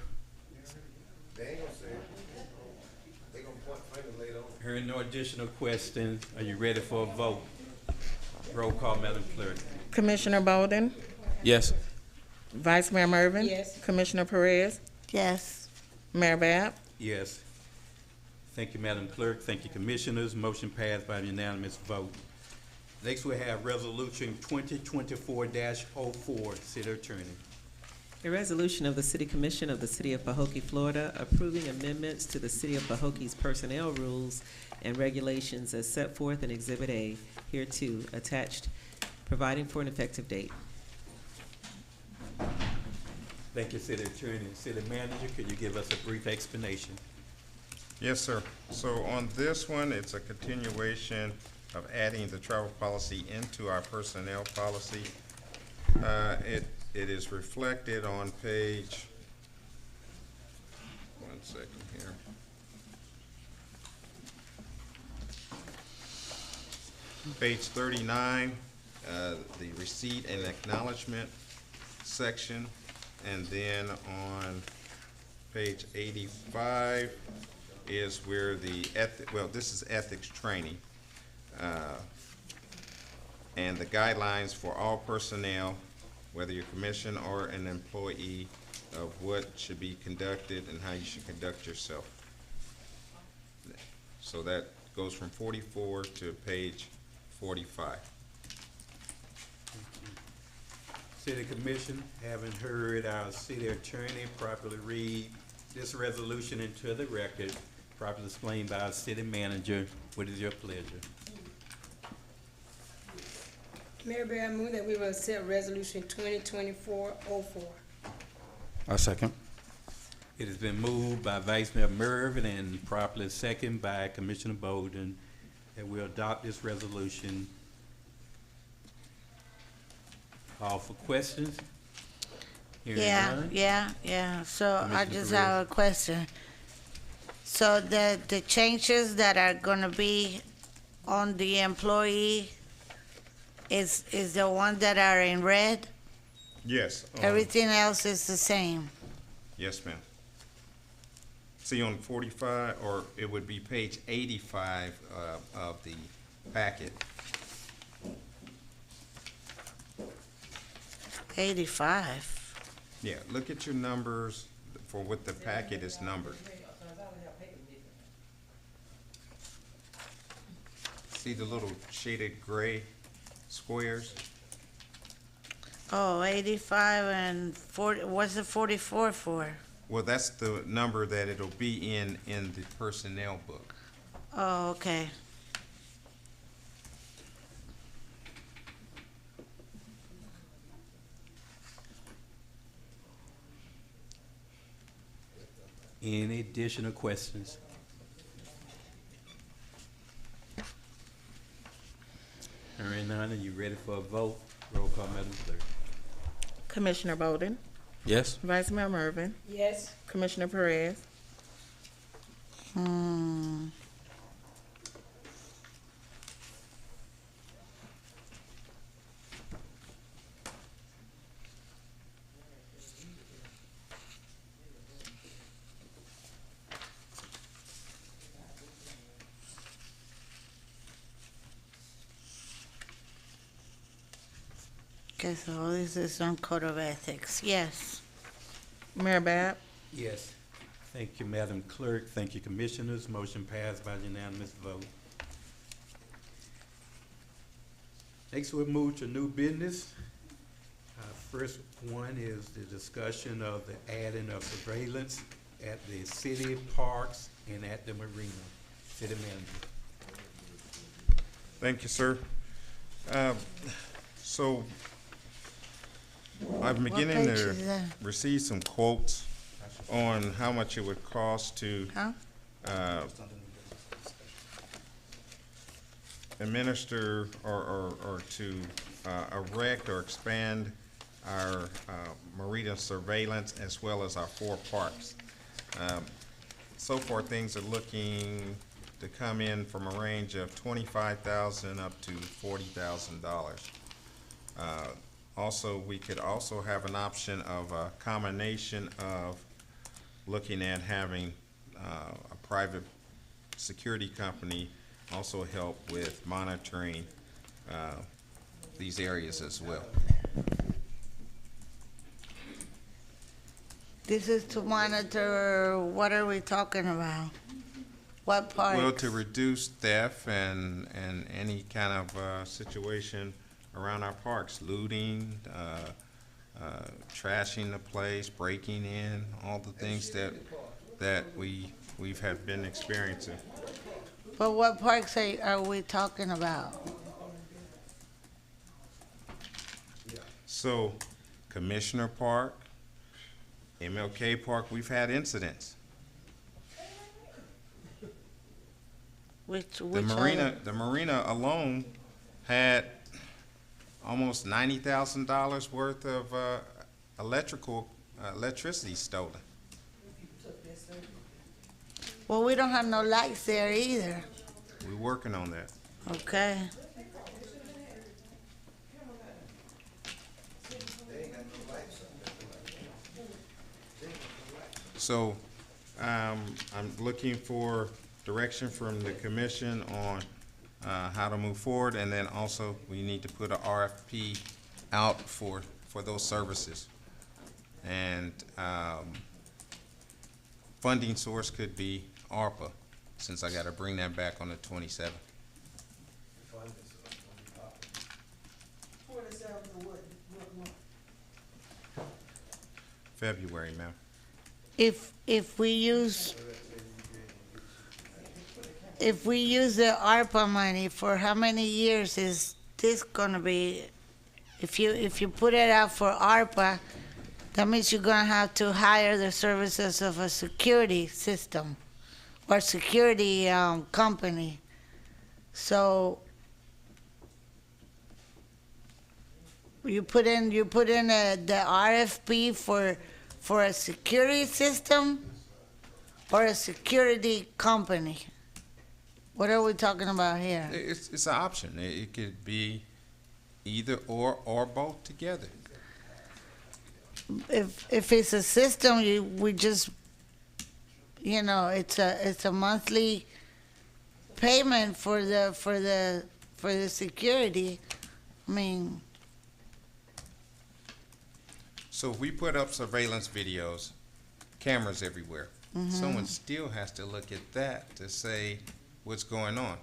Speaker 8: They ain't gonna say it. They gonna point fingers later on.
Speaker 1: hearing no additional questions. Are you ready for a vote? Roll call, Madam Clerk.
Speaker 4: Commissioner Bolden?
Speaker 11: Yes.
Speaker 4: Vice Mayor Mervin?
Speaker 2: Yes.
Speaker 4: Commissioner Perez?
Speaker 3: Yes.
Speaker 4: Mayor Bab?
Speaker 1: Yes. Thank you, Madam Clerk. Thank you, Commissioners. Motion passed by unanimous vote. Next, we have Resolution 2024-04, City Attorney.
Speaker 10: A resolution of the City Commission of the City of Pahokee, Florida, approving amendments to the City of Pahokee's personnel rules and regulations as set forth in Exhibit A, hereto attached, providing for an effective date.
Speaker 1: Thank you, City Attorney. City Manager, could you give us a brief explanation?
Speaker 6: Yes, sir. So on this one, it's a continuation of adding the travel policy into our personnel policy. It it is reflected on page, one second here. Page 39, the receipt and acknowledgement section, and then on page 85 is where the this is ethics training, and the guidelines for all personnel, whether you're commissioned or an employee, of what should be conducted and how you should conduct yourself. So that goes from 44 to page 45.
Speaker 1: City Commission, having heard our city attorney properly read this resolution into the record, properly explained by our city manager, what is your pleasure?
Speaker 2: Mayor Bear, I move that we will accept Resolution 2024-04.
Speaker 11: I second.
Speaker 1: It has been moved by Vice Mayor Mervin and properly seconded by Commissioner Bolden that we adopt this resolution. Call for questions? Hearing none.
Speaker 3: Yeah. So I
Speaker 1: Commissioner
Speaker 3: just
Speaker 1: Perez.
Speaker 3: have a question. So the changes that are gonna be on the employee is the ones that are in red?
Speaker 6: Yes.
Speaker 3: Everything else is the same?
Speaker 6: Yes, ma'am. See on 45, or it would be page 85 of the packet.
Speaker 3: 85.
Speaker 6: Yeah, look at your numbers for what the packet is numbered. See the little shaded gray squares?
Speaker 3: Oh, 85 and 40, what's the 44 for?
Speaker 6: Well, that's the number that it'll be in the personnel book.
Speaker 3: Oh, okay.
Speaker 1: Any additional questions? Hearing none, are you ready for a vote? Roll call, Madam Clerk.
Speaker 4: Commissioner Bolden,
Speaker 11: Yes?
Speaker 4: Vice Mayor Mervin,
Speaker 2: Yes.
Speaker 4: Commissioner Perez,
Speaker 3: Okay, so this is on Code of Ethics, yes.
Speaker 4: Mayor Bab,
Speaker 1: Yes. Thank you, Madam Clerk. Thank you, Commissioners. Motion passed by unanimous vote. Next, we'll move to new business. First one is the discussion of the adding of surveillance at the city parks and at the marina. City Manager.
Speaker 6: Thank you, sir. So I'm beginning
Speaker 3: page
Speaker 6: to
Speaker 3: is that?
Speaker 6: receive some quotes on how much it would cost to administer or to erect or expand our marina surveillance as well as our 4 parks. So far, things are looking to come in from a range of $25,000 up to $40,000. Also, we could also have an option of a combination of looking at having a private security company also help with monitoring these areas as well.
Speaker 3: This is to monitor, what are we talking about? What part?
Speaker 6: Well, to reduce theft and any kind of situation around our parks, looting, trashing the place, breaking in, all the things that we've have been experiencing.
Speaker 3: But what parks are we talking about?
Speaker 6: So, Commissioner Park, MLK Park, we've had incidents.
Speaker 3: Which
Speaker 6: The marina alone had almost $90,000 worth of electricity stolen.
Speaker 3: Well, we don't have no lights there either.
Speaker 6: We're working on that.
Speaker 3: Okay.
Speaker 6: So, I'm looking for direction from the commission on how to move forward, and then also we need to put a RFP out for those services. And funding source could be ARPA, since I gotta bring that back on the 27th. February, ma'am.
Speaker 3: If we use the ARPA money, for how many years is this gonna be? If you put it out for ARPA, that means you're gonna have to hire the services of a security system or security company. So you put in the RFP for a security system or a security company? What are we talking about here?
Speaker 6: It's an option. It could be either or both together.
Speaker 3: If it's a system, we just, it's a monthly payment for the security. I mean,
Speaker 6: So if we put up surveillance videos, cameras everywhere, someone still has to look at that to say what's going on.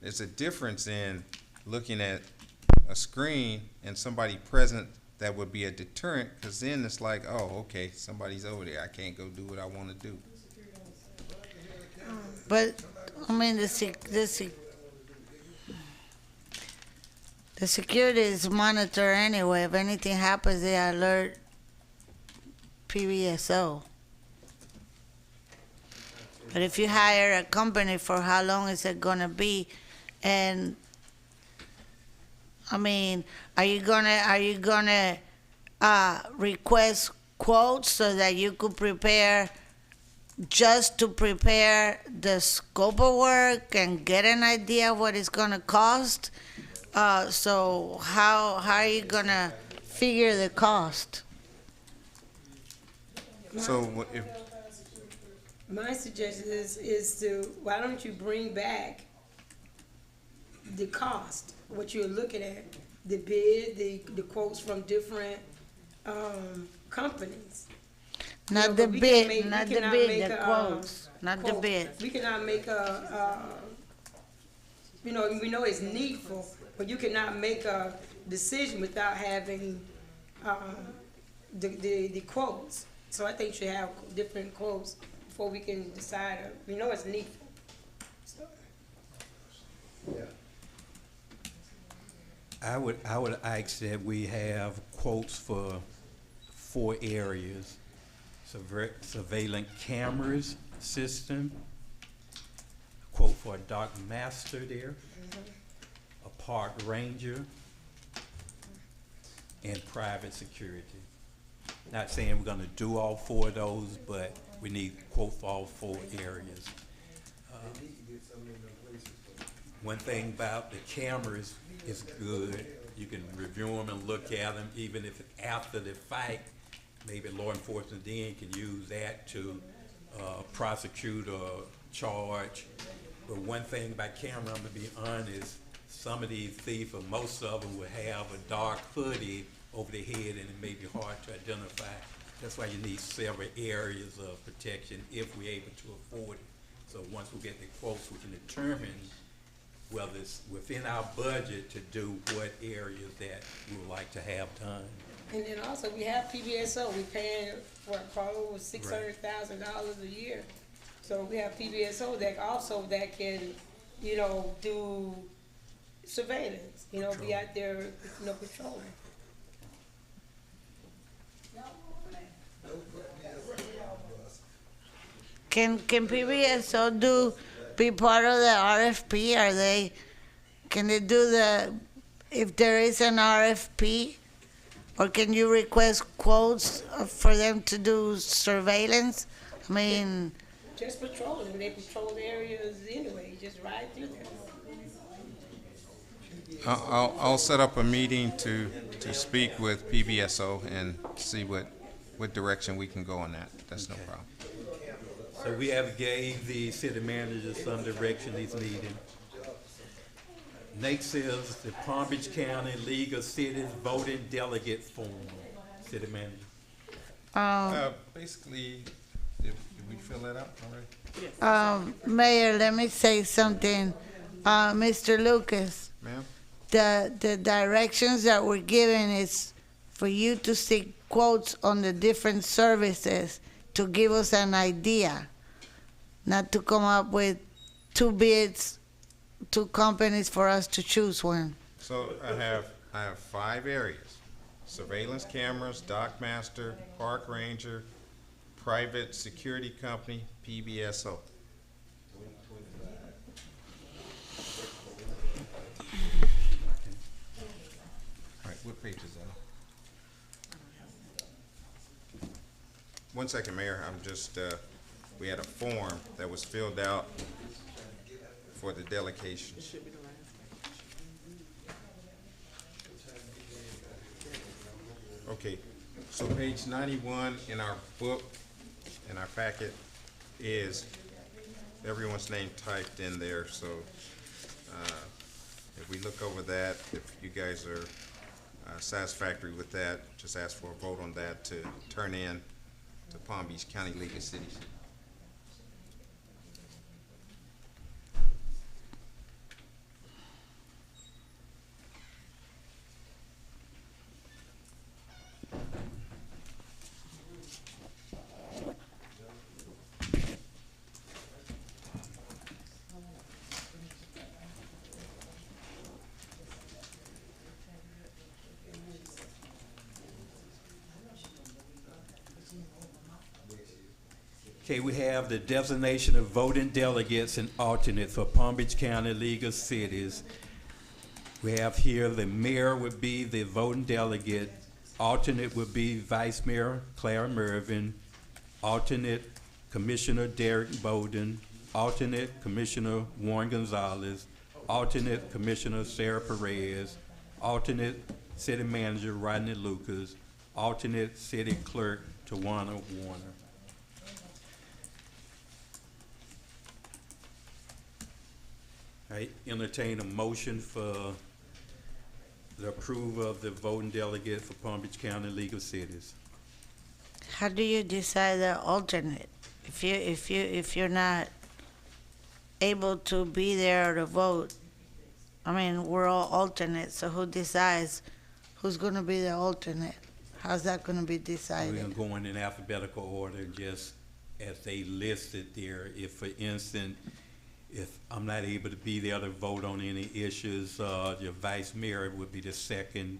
Speaker 6: There's a difference in looking at a screen and somebody present that would be a deterrent, because then it's like, oh, okay, somebody's over there. I can't go do what I want to do.
Speaker 3: but I mean the security is monitored anyway. If anything happens, they alert PBSO. But if you hire a company, for how long is it gonna be? And I mean, are you gonna request quotes so that you could prepare, just to prepare the scope of work and get an idea of what it's gonna cost? So how are you gonna figure the cost?
Speaker 6: So if
Speaker 2: My suggestion is why don't you bring back the cost, what you're looking at, the bid, the quotes from different companies.
Speaker 3: Not the bid, not the bid, the quotes, not the bid.
Speaker 2: We cannot make we know it's needful, but you cannot make a decision without having the quotes. So I think you should have different quotes before we can decide. We know it's needful. So.
Speaker 1: I would ask that we have quotes for 4 areas: surveillance cameras system, quote for a dock master there, a park ranger, and private security. Not saying we're gonna do all 4 of those, but we need quote for all 4 areas. One thing about the cameras is good. You can review them and look at them, even if it's after the fight. Maybe law enforcement then can use that to prosecute or charge. But one thing about camera, I'm gonna be honest, some of these thieves, or most of them, will have a dark hoodie over their head, and it may be hard to identify. That's why you need several areas of protection if we're able to afford it. So once we get the quotes, we can determine whether it's within our budget to do what areas that we would like to have done.
Speaker 2: And then also we have PBSO. We paying for probably over $600,000 a year. So we have PBSO that can, do surveillance. Be out there, patrolling.
Speaker 3: Can PBSO be part of the RFP? Can they do if there is an RFP, Or can you request quotes for them to do surveillance? I mean,
Speaker 2: Just patrolling, they patrol the areas anyway, just ride through there.
Speaker 6: I'll set up a meeting to speak with PBSO and see what direction we can go on that. That's no problem.
Speaker 1: So we have gave the city manager some direction he's needing. Next is the Palm Beach County League of Cities Voting Delegate Form. City manager.
Speaker 6: Basically, did we fill that out already?
Speaker 3: Mayor, let me say something. Mr. Lucas,
Speaker 6: Ma'am?
Speaker 3: the directions that we're given is for you to seek quotes on the different services to give us an idea, not to come up with two bids, two companies for us to choose one.
Speaker 6: So I have 5 areas: surveillance cameras, dock master, park ranger, private security company, PBSO. All right, what page is that? One second, Mayor. I'm just, we had a form that was filled out for the delegation. Okay, so page 91 in our book, in our packet, is everyone's name typed in there, so if we look over that, if you guys are satisfactory with that, just ask for a vote on that to turn in to Palm Beach County League of Cities.
Speaker 1: Okay, we have the designation of voting delegates and alternates for Palm Beach County League of Cities. We have here the mayor would be the voting delegate, alternate would be Vice Mayor Clara Mervin, alternate Commissioner Derek Bowden, alternate Commissioner Warren Gonzalez, alternate Commissioner Sarah Perez, alternate City Manager Rodney Lucas, alternate City Clerk Tawana Warner. I entertain a motion for the approval of the voting delegate for Palm Beach County League of Cities.
Speaker 3: How do you decide the alternate? If you're not able to be there to vote, I mean, we're all alternates, so who decides who's gonna be the alternate? How's that gonna be
Speaker 1: We're
Speaker 3: decided?
Speaker 1: gonna go in alphabetical order, just as they listed there. If, for instance, if I'm not able to be there to vote on any issues, your vice mayor would be the second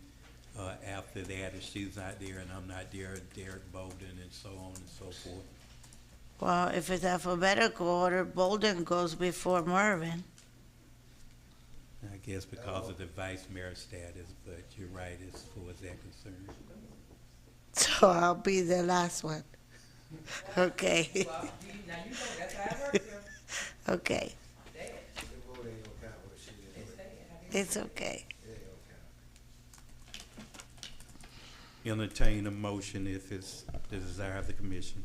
Speaker 1: after that. If she's not there and I'm not there, Derek Bowden, and so on and so forth.
Speaker 3: Well, if it's alphabetical order, Bolden goes before Mervin.
Speaker 1: I guess because of the vice mayor status, but you're right as far as that concerned.
Speaker 3: So I'll be the last one. Okay,
Speaker 7: Well, now you know that's how it works here.
Speaker 3: okay, it's okay.
Speaker 1: Entertain a motion if it's the desire of the commission.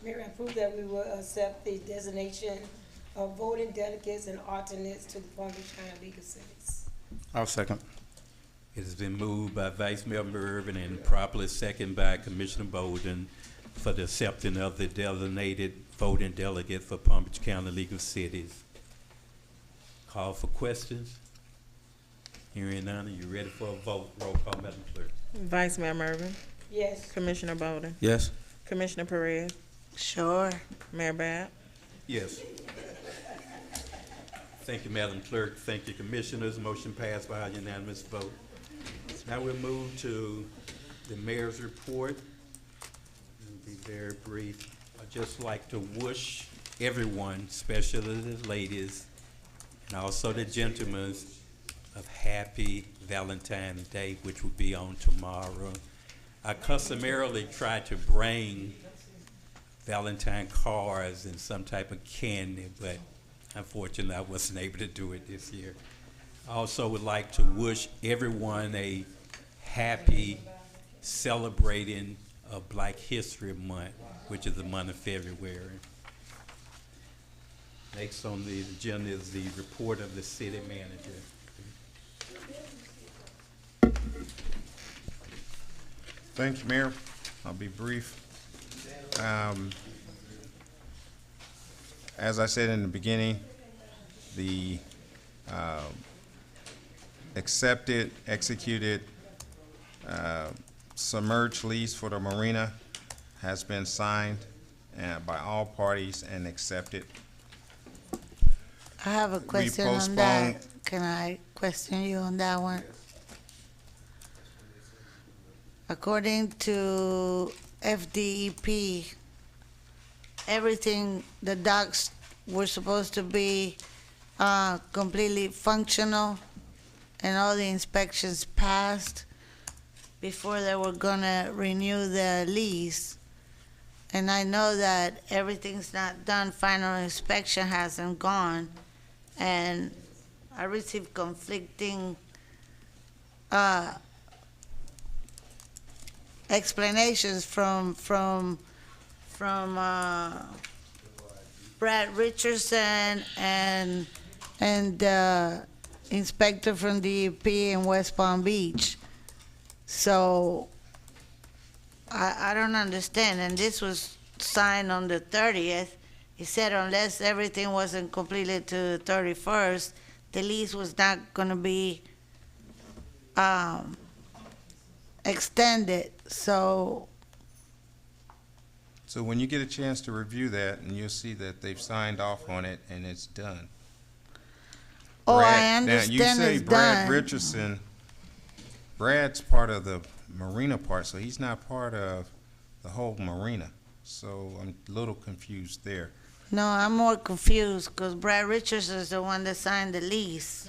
Speaker 2: Mayor, I approve that we will accept the designation of voting delegates and alternates to the Palm Beach County League of Cities.
Speaker 11: I'll second.
Speaker 1: It has been moved by Vice Mayor Mervin and properly seconded by Commissioner Bowden for the accepting of the designated voting delegate for Palm Beach County League of Cities. Call for questions. Hearing none, are you ready for a vote? Roll call, Madam Clerk.
Speaker 4: Vice Mayor Mervin,
Speaker 2: Yes.
Speaker 4: Commissioner Bowden,
Speaker 11: Yes.
Speaker 4: Commissioner Perez,
Speaker 3: Sure.
Speaker 4: Mayor Bab.
Speaker 1: Yes. Thank you, Madam Clerk. Thank you, Commissioners. Motion passed by a unanimous vote. Now we'll move to the mayor's report. It'll be very brief. I'd just like to wish everyone, especially the ladies, and also the gentlemen, of Happy Valentine's Day, which will be on tomorrow. I customarily try to bring Valentine cards and some type of candy, but unfortunately I wasn't able to do it this year. I also would like to wish everyone a happy celebrating of Black History Month, which is the month of February. Next on the agenda is the report of the city manager.
Speaker 6: Thank you, Mayor. I'll be brief. As I said in the beginning, the accepted, executed, submerged lease for the marina has been signed by all parties and accepted.
Speaker 3: I have a question on that. Can I question you on that one? According to FDEP, everything, the docks were supposed to be completely functional and all the inspections passed before they were gonna renew the lease. And I know that everything's not done, final inspection hasn't gone, and I received conflicting explanations from Brad Richardson and inspector from DEP in West Palm Beach. So I don't understand, and this was signed on the 30th. He said unless everything wasn't completed to the 31st, the lease was not going to be extended. So
Speaker 6: when you get a chance to review that, and you'll see that they've signed off on it and it's done.
Speaker 3: I
Speaker 6: Now,
Speaker 3: understand
Speaker 6: you say
Speaker 3: it's
Speaker 6: Brad
Speaker 3: done.
Speaker 6: Richardson, Brad's part of the marina part, so he's not part of the whole marina. So I'm a little confused there.
Speaker 3: No, I'm more confused because Brad Richardson is the one that signed the lease.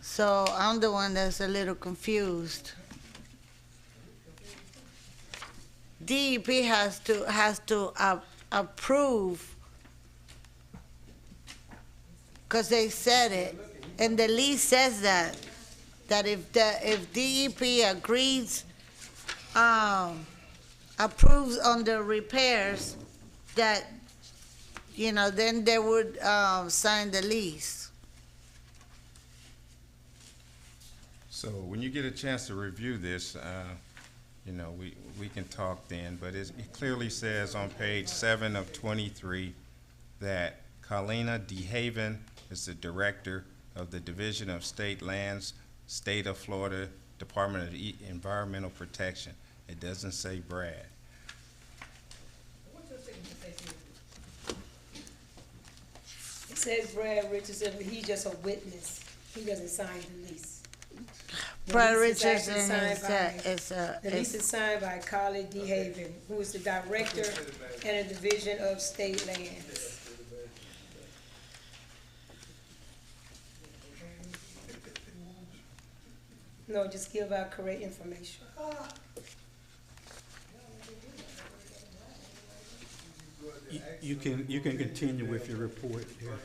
Speaker 3: So I'm the one that's a little confused. DEP has to approve, because they said it, and the lease says that if DEP agrees, approves on the repairs, that, then they would sign the lease.
Speaker 6: So when you get a chance to review this, we can talk then, but it clearly says on page 7 of 23 that Carlina DeHaven is the director of the Division of State Lands, State of Florida Department of Environmental Protection. It doesn't say Brad.
Speaker 2: It says Brad Richardson, but he's just a witness. He doesn't sign the lease.
Speaker 3: Brad
Speaker 2: The lease is
Speaker 3: Richardson
Speaker 2: actually The lease is signed by Carly DeHaven, who is the director and the Division of State Lands. No, just give out correct information.
Speaker 1: You can continue with your report here.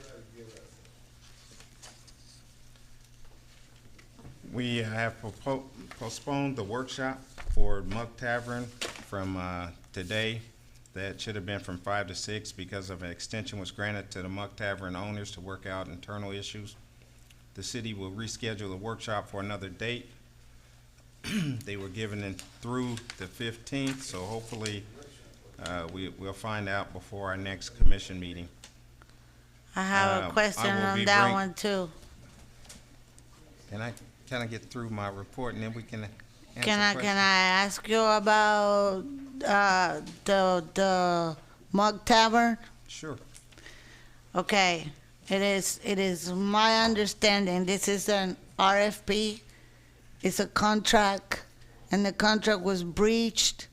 Speaker 6: We have postponed the workshop for Muck Tavern from today. That should have been from 5 to 6 because of an extension was granted to the Muck Tavern owners to work out internal issues. The city will reschedule the workshop for another date. They were given in through the 15th, so hopefully we'll find out before our next commission meeting.
Speaker 3: I have a question on that one too.
Speaker 6: Can I kind of get through my report and then we can answer
Speaker 3: Can I
Speaker 6: questions?
Speaker 3: ask you about the Mug Tavern?
Speaker 6: Sure.
Speaker 3: Okay, it is my understanding this is an RFP. It's a contract, and the contract was breached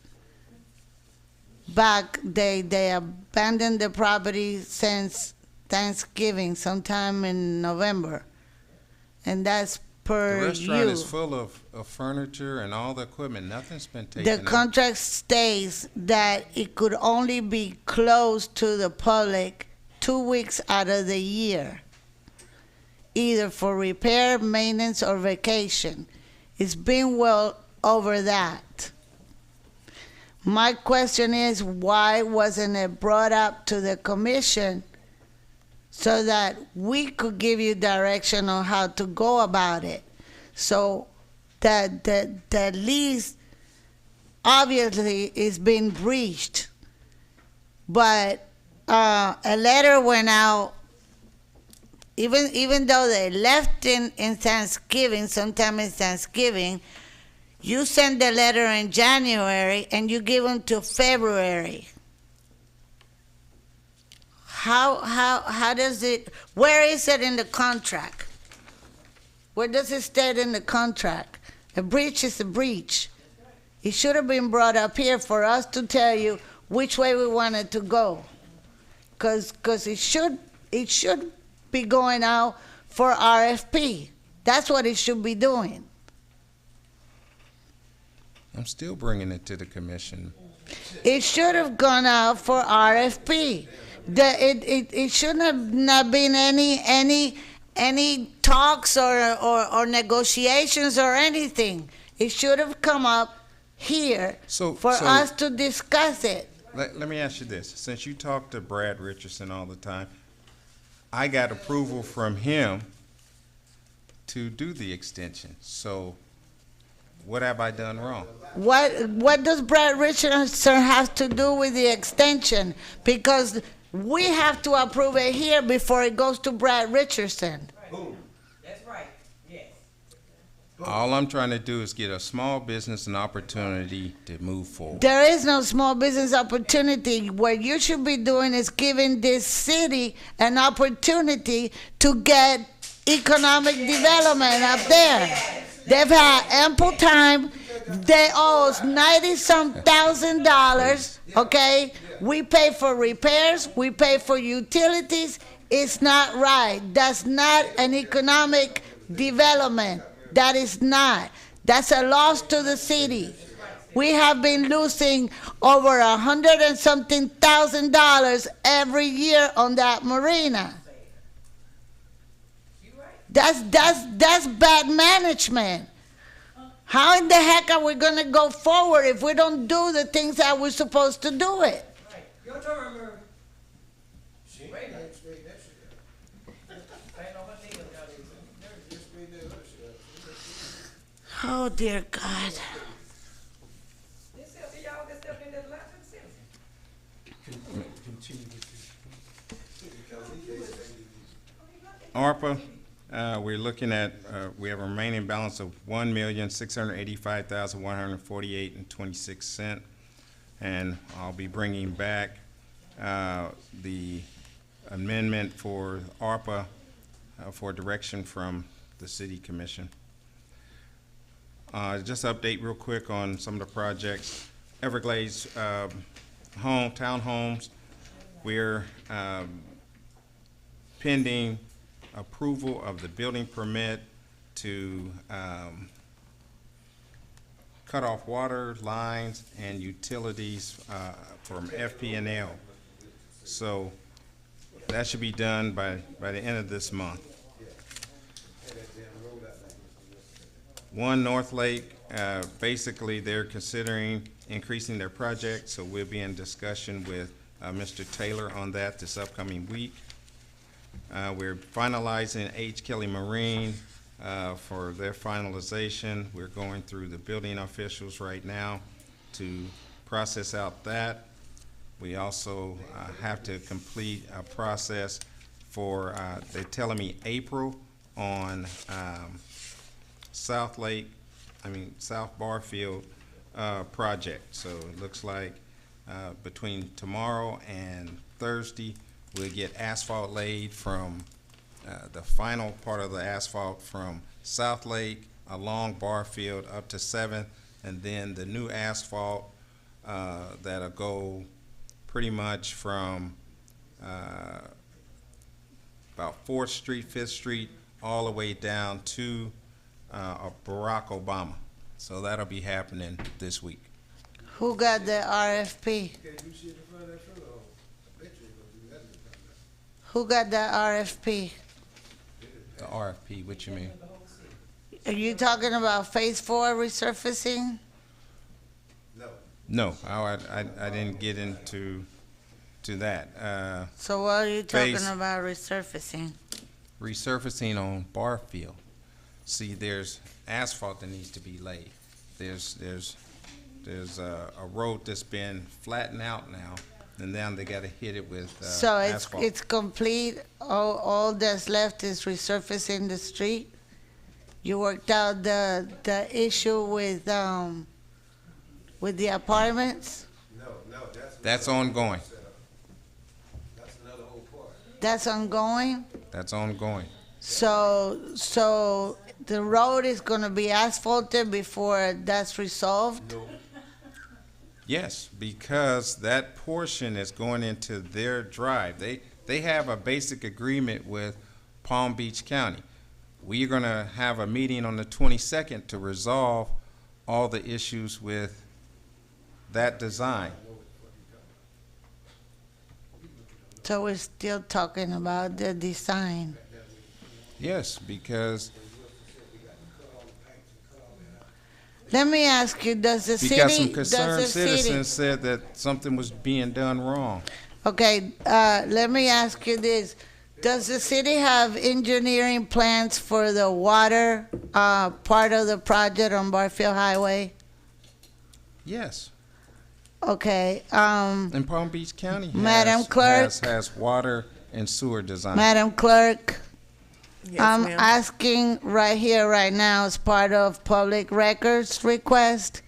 Speaker 3: back. They abandoned the property since Thanksgiving, sometime in November. and that's
Speaker 6: The
Speaker 3: per
Speaker 6: restaurant
Speaker 3: you.
Speaker 6: is full of furniture and all the equipment. Nothing's been taken
Speaker 3: The
Speaker 6: out.
Speaker 3: contract states that it could only be closed to the public 2 weeks out of the year, either for repair, maintenance, or vacation. It's been well over that. My question is, why wasn't it brought up to the commission so that we could give you direction on how to go about it? So that the lease obviously is being breached, but a letter went out. Even though they left in Thanksgiving, sometime in Thanksgiving, you send the letter in January and you give them to February. How does it, where is it in the contract? Where does it state in the contract? A breach is a breach. It should have been brought up here for us to tell you which way we wanted to go. Because it should be going out for RFP. That's what it should be doing.
Speaker 6: I'm still bringing it to the commission.
Speaker 3: It should have gone out for RFP. It shouldn't have not been any talks or negotiations or anything. It should have come up here for us to discuss it.
Speaker 6: Let me ask you this. Since you talk to Brad Richardson all the time, I got approval from him to do the extension. So what have I done wrong?
Speaker 3: What does Brad Richardson have to do with the extension? Because we have to approve it here before it goes to Brad Richardson.
Speaker 7: That's right, yes.
Speaker 6: All I'm trying to do is get a small business an opportunity to move forward.
Speaker 3: There is no small business opportunity. What you should be doing is giving this city an opportunity to get economic development up there. They've had ample time. They owe us $90-some thousand, okay? We pay for repairs. We pay for utilities. It's not right. That's not an economic development. That is not. That's a loss to the city. We have been losing over $100 and something thousand every year on that marina. That's bad management. How in the heck are we going to go forward if we don't do the things that we're supposed to do it?
Speaker 5: Your turn, Murray.
Speaker 3: Oh, dear God.
Speaker 6: ARPA, we're looking at, we have a remaining balance of $1,685,148.26. And I'll be bringing back the amendment for ARPA for direction from the City Commission. Just update real quick on some of the projects. Everglades townhomes, we're pending approval of the building permit to cut off water lines and utilities from FP&L. So that should be done by the end of this month. One North Lake, basically they're considering increasing their project, so we'll be in discussion with Mr. Taylor on that this upcoming week. We're finalizing H. Kelly Marine for their finalization. We're going through the building officials right now to process out that. We also have to complete a process for, they're telling me April on South Barfield project. So it looks like between tomorrow and Thursday, we'll get asphalt laid from the final part of the asphalt from South Lake along Barfield up to 7th, and then the new asphalt that'll go pretty much from about 4th Street, 5th Street, all the way down to Barack Obama. So that'll be happening this week.
Speaker 3: Who got the RFP? Who got the RFP?
Speaker 6: The RFP, what you mean?
Speaker 3: Are you talking about Phase 4 resurfacing?
Speaker 6: No, I didn't get into that.
Speaker 3: So what are you talking
Speaker 6: Phase-
Speaker 3: about resurfacing?
Speaker 6: Resurfacing on Barfield. See, there's asphalt that needs to be laid. There's a road that's been flattened out now, and then they gotta hit it with
Speaker 3: So
Speaker 6: asphalt.
Speaker 3: it's complete, all that's left is resurfacing the street? You worked out the issue with the apartments?
Speaker 8: No,
Speaker 6: That's ongoing.
Speaker 8: That's another whole part.
Speaker 3: That's ongoing?
Speaker 6: That's ongoing.
Speaker 3: So the road is gonna be asphalted before that's resolved?
Speaker 6: Yes, because that portion is going into their drive. They have a basic agreement with Palm Beach County. We're gonna have a meeting on the 22nd to resolve all the issues with that design.
Speaker 3: So we're still talking about the design.
Speaker 6: Yes, because
Speaker 3: Let me ask you, does the
Speaker 6: because some
Speaker 3: city,
Speaker 6: concerned citizens said that something was being done wrong.
Speaker 3: okay, let me ask you this. Does the city have engineering plans for the water, part of the project on Barfield Highway?
Speaker 6: Yes,
Speaker 3: Okay,
Speaker 6: and Palm Beach County
Speaker 3: Madam Clerk?
Speaker 6: has water and sewer design.
Speaker 3: Madam Clerk,
Speaker 4: Yes,
Speaker 3: I'm
Speaker 4: ma'am.
Speaker 3: asking right here, right now, as part of public records request,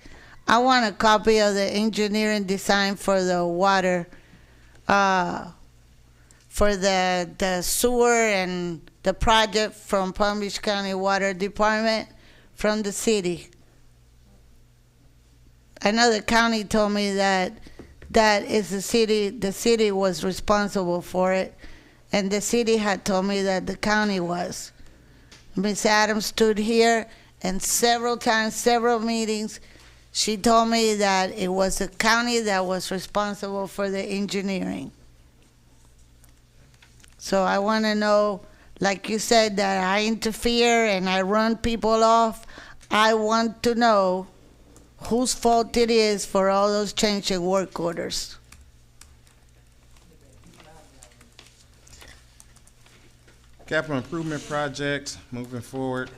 Speaker 3: I want a copy of the engineering design for the water, for the sewer and the project from Palm Beach County Water Department from the city. I know the county told me that is the city was responsible for it. And the city had told me that the county was. Ms. Adams stood here and several times, several meetings, she told me that it was the county that was responsible for the engineering. So I want to know, like you said, that I interfere and I run people off. I want to know whose fault it is for all those change in work orders.
Speaker 6: Capital improvement projects, moving forward.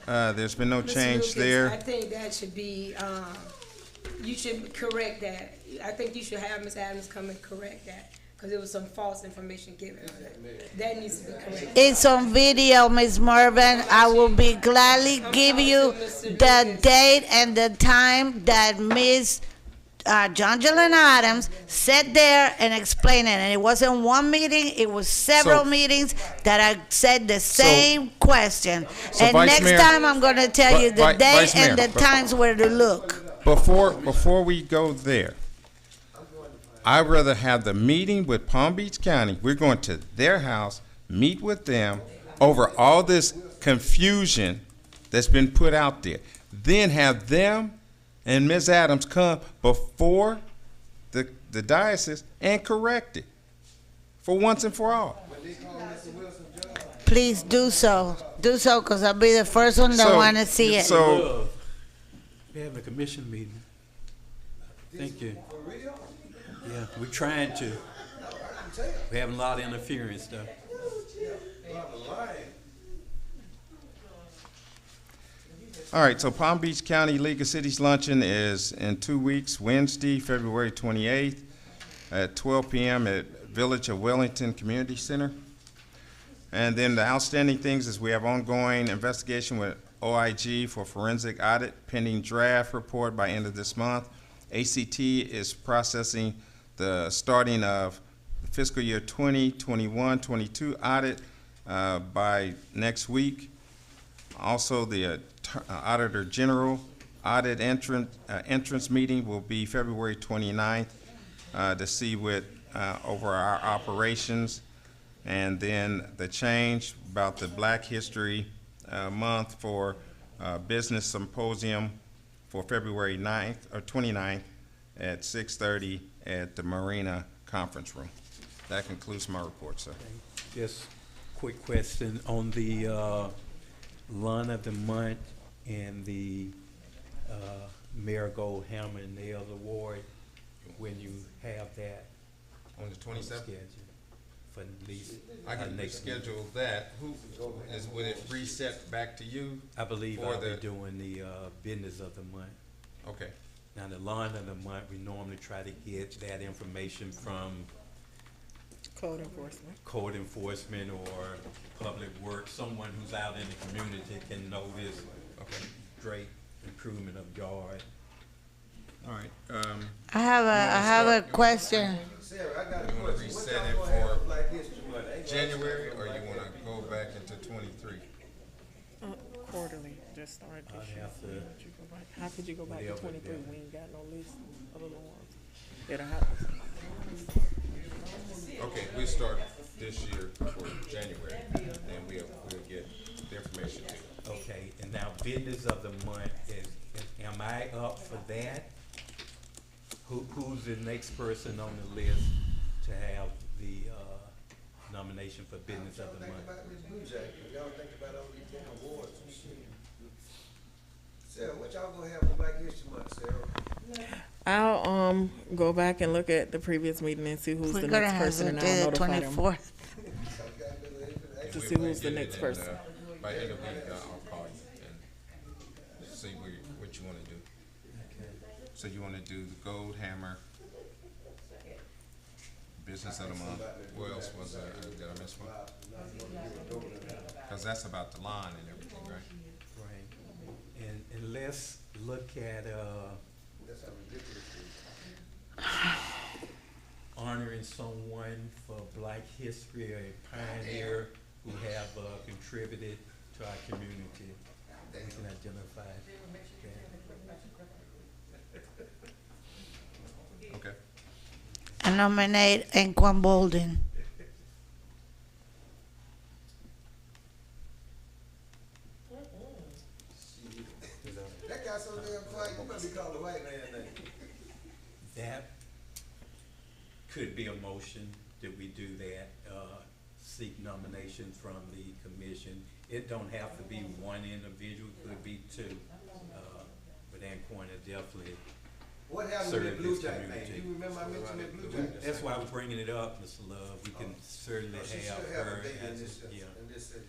Speaker 6: There's been no
Speaker 2: Mr.
Speaker 6: change
Speaker 2: Lucas,
Speaker 6: there.
Speaker 2: I think that should be, you should correct that. I think you should have Ms. Adams come and correct that, because there was some false information given on that. That needs to be corrected.
Speaker 3: It's on video, Ms. Marvin. I will be gladly give you the date and the time that Ms. John Adams sat there and explained it. And it wasn't one meeting, it was several
Speaker 6: So-
Speaker 3: meetings that I said the same question.
Speaker 6: So
Speaker 3: And
Speaker 6: Vice
Speaker 3: next
Speaker 6: Mayor-
Speaker 3: time, I'm gonna tell you the day
Speaker 6: Vice
Speaker 3: and
Speaker 6: Mayor,
Speaker 3: the times where to look.
Speaker 6: Before we go there, I'd rather have the meeting with Palm Beach County. We're going to their house, meet with them over all this confusion that's been put out there. Then have them and Ms. Adams come before the diocese and correct it for once and for all.
Speaker 3: Please do so, because I'll be the first one that
Speaker 6: So-
Speaker 3: wanna see it.
Speaker 6: so-
Speaker 1: We have a commission meeting. Thank you. Yeah, we're trying to. We're having a lot of interference though.
Speaker 6: All right, so Palm Beach County League of Cities Luncheon is in 2 weeks, Wednesday, February 28th at 12 p.m. at Village of Wellington Community Center. And then the outstanding things is we have ongoing investigation with OIG for forensic audit, pending draft report by end of this month. ACT is processing the starting of fiscal year 2021-22 audit by next week. Also, the Auditor General audit entrance meeting will be February 29th to see over our operations. And then the change about the Black History Month for Business Symposium for February 9th, or 29th at 6:30 at the Marina Conference Room. That concludes my report, sir.
Speaker 1: Just quick question on the Run of the Month and the Marigold Hammer and Nails Award, when you have that
Speaker 6: On the 27th?
Speaker 1: scheduled for at least
Speaker 6: I can
Speaker 1: next week.
Speaker 6: reschedule that. Would it reset back to you?
Speaker 1: I believe
Speaker 6: for
Speaker 1: I'll be
Speaker 6: the-
Speaker 1: doing the business of the month.
Speaker 6: Okay.
Speaker 1: Now, the line of the month, we normally try to get that information from
Speaker 4: Code enforcement.
Speaker 1: code enforcement or public works, someone who's out in the community can notice great improvement of yard.
Speaker 6: All right.
Speaker 3: I have a question.
Speaker 8: Sarah, I got a
Speaker 6: You wanna
Speaker 8: question. What
Speaker 6: reset
Speaker 8: y'all
Speaker 6: it
Speaker 8: gonna have
Speaker 6: for
Speaker 8: for Black History Month? Ain't gonna-
Speaker 6: January, or you want to go back into 23?
Speaker 4: Quarterly, just started
Speaker 1: I'd
Speaker 4: this year.
Speaker 1: have to-
Speaker 4: How could you go back to
Speaker 1: Whatever,
Speaker 4: 23?
Speaker 1: yeah.
Speaker 4: We ain't got no list of the ones. It'll happen.
Speaker 6: Okay, we start this year for January, and we'll get the information to you.
Speaker 1: Okay, and now business of the month am I up for that? Who's the next person on the list to have the nomination for business of the
Speaker 8: Think
Speaker 1: month?
Speaker 8: about Ms. Blue Jacket. Y'all think about all these damn awards and shit. Sarah, what y'all gonna have for Black History Month, Sarah?
Speaker 4: I'll go back and look at the previous meeting and see who's
Speaker 3: We're
Speaker 4: the
Speaker 3: gonna
Speaker 4: next
Speaker 3: have
Speaker 4: person,
Speaker 3: it
Speaker 4: and
Speaker 3: to
Speaker 4: I'll
Speaker 3: the
Speaker 4: notify them
Speaker 3: 24th.
Speaker 8: Some guy do it.
Speaker 4: to
Speaker 6: We
Speaker 4: see
Speaker 6: might
Speaker 4: who's the
Speaker 6: get it
Speaker 4: next
Speaker 6: in,
Speaker 4: person.
Speaker 6: by end of week, I'll call you and see what you want to do. So you want to do the Gold Hammer, Business of the Month. What else was there? Did I miss one? Because that's about the line and everything, right?
Speaker 1: Right. And let's look at
Speaker 8: That's how ridiculous it is.
Speaker 1: honoring someone for Black history, a pioneer who have contributed to our community. We can identify that.
Speaker 6: Okay.
Speaker 3: I nominate Anquan Bolden.
Speaker 8: That guy so damn quiet, you must be calling the white man name.
Speaker 1: That could be a motion that we do that, seek nominations from the commission. It don't have to be one individual, it could be two. But Anquan is definitely,
Speaker 8: What happened to
Speaker 1: Serve
Speaker 8: that Blue
Speaker 1: this
Speaker 8: Jack thing?
Speaker 1: community.
Speaker 8: You remember I mentioned that Blue Jack?
Speaker 1: that's why we're bringing it up, Mr. Love. We can certainly
Speaker 8: She should
Speaker 1: have
Speaker 8: have
Speaker 1: her
Speaker 8: a date in
Speaker 1: as,
Speaker 8: this,
Speaker 1: yeah,
Speaker 8: in this city.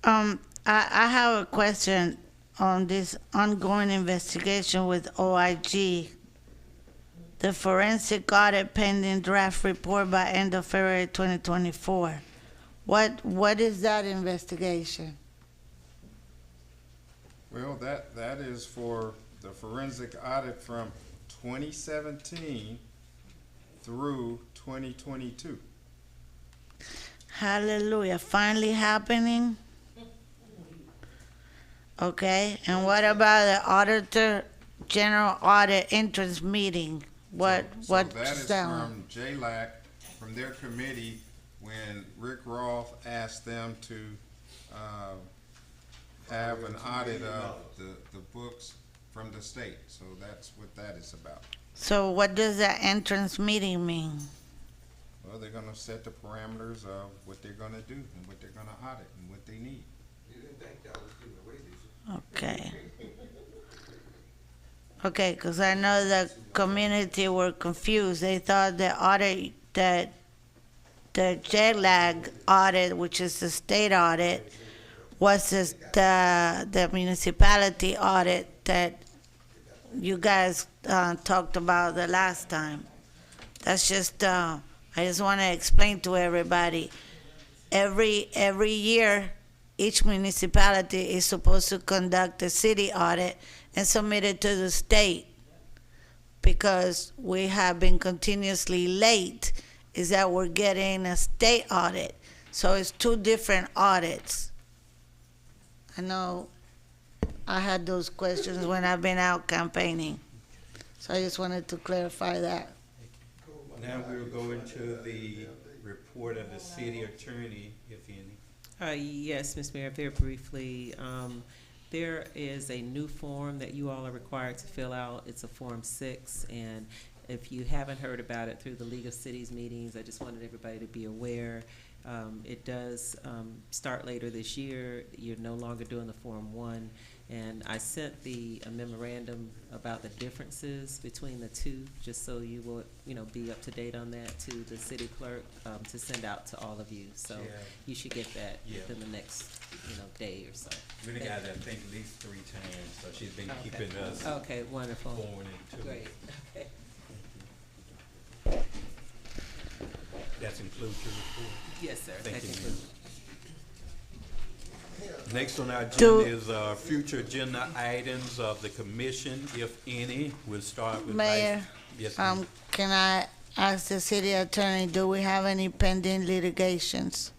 Speaker 1: right.
Speaker 3: I have a question on this ongoing investigation with OIG. The forensic audit pending draft report by end of February 2024. What is that investigation?
Speaker 6: Well, that is for the forensic audit from 2017 through 2022.
Speaker 3: Hallelujah, finally happening? Okay, and what about the Auditor General Audit Entrance Meeting?
Speaker 6: So
Speaker 3: What's
Speaker 6: that is
Speaker 3: that one?
Speaker 6: from JLAC, from their committee, when Rick Roth asked them to have an audit of the books from the state. So that's what that is about.
Speaker 3: So what does that entrance meeting mean?
Speaker 6: Well, they're gonna set the parameters of what they're gonna do and what they're gonna audit and what they need.
Speaker 8: You didn't think y'all was giving away this.
Speaker 3: Okay. Okay, because I know the community were confused. They thought the audit, that the JLAG audit, which is the state audit, was the municipality audit that you guys talked about the last time. That's just, I just want to explain to everybody. Every year, each municipality is supposed to conduct a city audit and submit it to the state. Because we have been continuously late, is that we're getting a state audit. So it's two different audits. I know I had those questions when I've been out campaigning. So I just wanted to clarify that.
Speaker 1: Now we'll go into the report of the city attorney, if any.
Speaker 10: Yes, Ms. Mayor, very briefly, there is a new form that you all are required to fill out. It's a Form 6, and if you haven't heard about it through the League of Cities meetings, I just wanted everybody to be aware. It does start later this year. You're no longer doing the Form 1, and I sent a memorandum about the differences between the two, just so you will, be up to date on that to the city clerk to send out to all of you. So
Speaker 1: Yeah.
Speaker 10: you should get that
Speaker 1: Yeah.
Speaker 10: within the next, day or so.
Speaker 1: We done got that, I think, at least 3 times, so she's been
Speaker 10: Okay.
Speaker 1: keeping us
Speaker 10: Okay, wonderful.
Speaker 1: born into
Speaker 10: Great.
Speaker 1: it.
Speaker 10: Okay.
Speaker 1: That includes your report.
Speaker 10: Yes, sir.
Speaker 1: Thank
Speaker 10: That
Speaker 1: you,
Speaker 10: concludes.
Speaker 1: Next on our
Speaker 3: Do-
Speaker 1: agenda is future agenda items of the commission, if any. We'll start with
Speaker 3: Mayor,
Speaker 1: Vice. Yes, ma'am.
Speaker 3: Can I ask the city attorney, do we have any pending litigations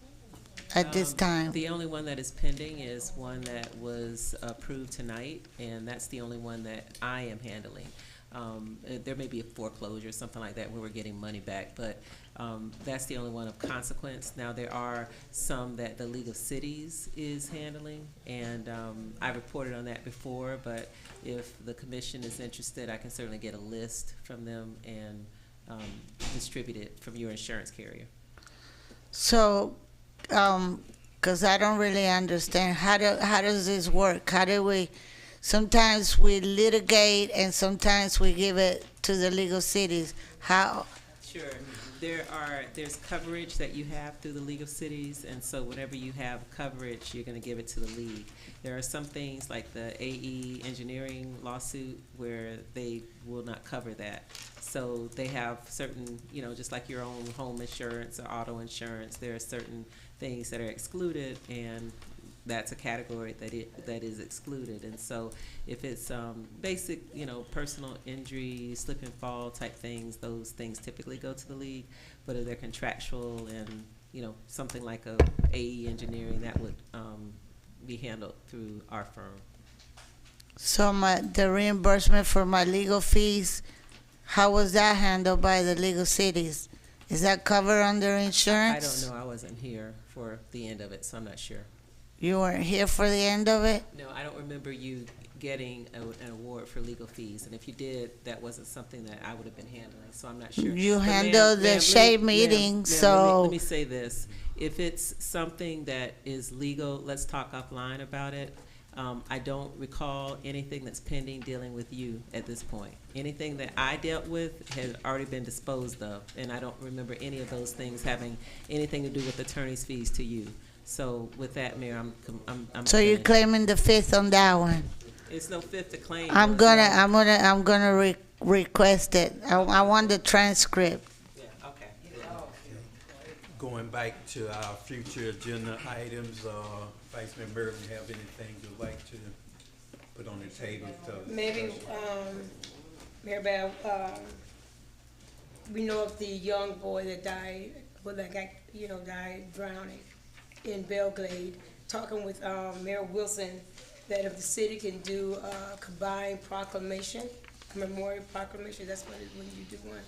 Speaker 3: at this time?
Speaker 10: The only one that is pending is one that was approved tonight, and that's the only one that I am handling. There may be a foreclosure, something like that, where we're getting money back, but that's the only one of consequence. Now, there are some that the League of Cities is handling, and I reported on that before, but if the commission is interested, I can certainly get a list from them and distribute it from your insurance carrier.
Speaker 3: So, because I don't really understand, how does this work? How do we, sometimes we litigate and sometimes we give it to the legal cities. How,
Speaker 10: Sure. There's coverage that you have through the League of Cities, and so whenever you have coverage, you're gonna give it to the league. There are some things like the AE engineering lawsuit where they will not cover that. So they have certain, just like your own home insurance or auto insurance, there are certain things that are excluded, and that's a category that is excluded. And so if it's basic, personal injury, slip and fall type things, those things typically go to the league. But if they're contractual and, something like a AE engineering, that would be handled through our firm.
Speaker 3: so the reimbursement for my legal fees, how was that handled by the legal cities? Is that covered under
Speaker 10: I
Speaker 3: insurance?
Speaker 10: don't know, I wasn't here for the end of it, so I'm not sure.
Speaker 3: You weren't here for the end of it?
Speaker 10: No, I don't remember you getting an award for legal fees, and if you did, that wasn't something that I would have been handling, so I'm not sure.
Speaker 3: You
Speaker 10: But
Speaker 3: handled the shade meeting,
Speaker 10: ma'am,
Speaker 3: so.
Speaker 10: let me say this. If it's something that is legal, let's talk offline about it. I don't recall anything that's pending dealing with you at this point. Anything that I dealt with has already been disposed of, and I don't remember any of those things having anything to do with attorney's fees to you. So with that, Mayor, I'm.
Speaker 3: So you're
Speaker 10: finished.
Speaker 3: claiming the fifth on that one?
Speaker 10: It's no fifth to claim.
Speaker 3: I'm gonna request it. I want the transcript.
Speaker 10: Yeah, okay.
Speaker 1: Going back to our future agenda items, Vice Mayor Mervin, have anything you'd like to put on the table?
Speaker 2: Maybe, Mayor Bell, we know of the young boy that died, died drowning in Belglade, talking with Mayor Wilson, that if the city can do a combined proclamation, memorial proclamation, that's what when you do one,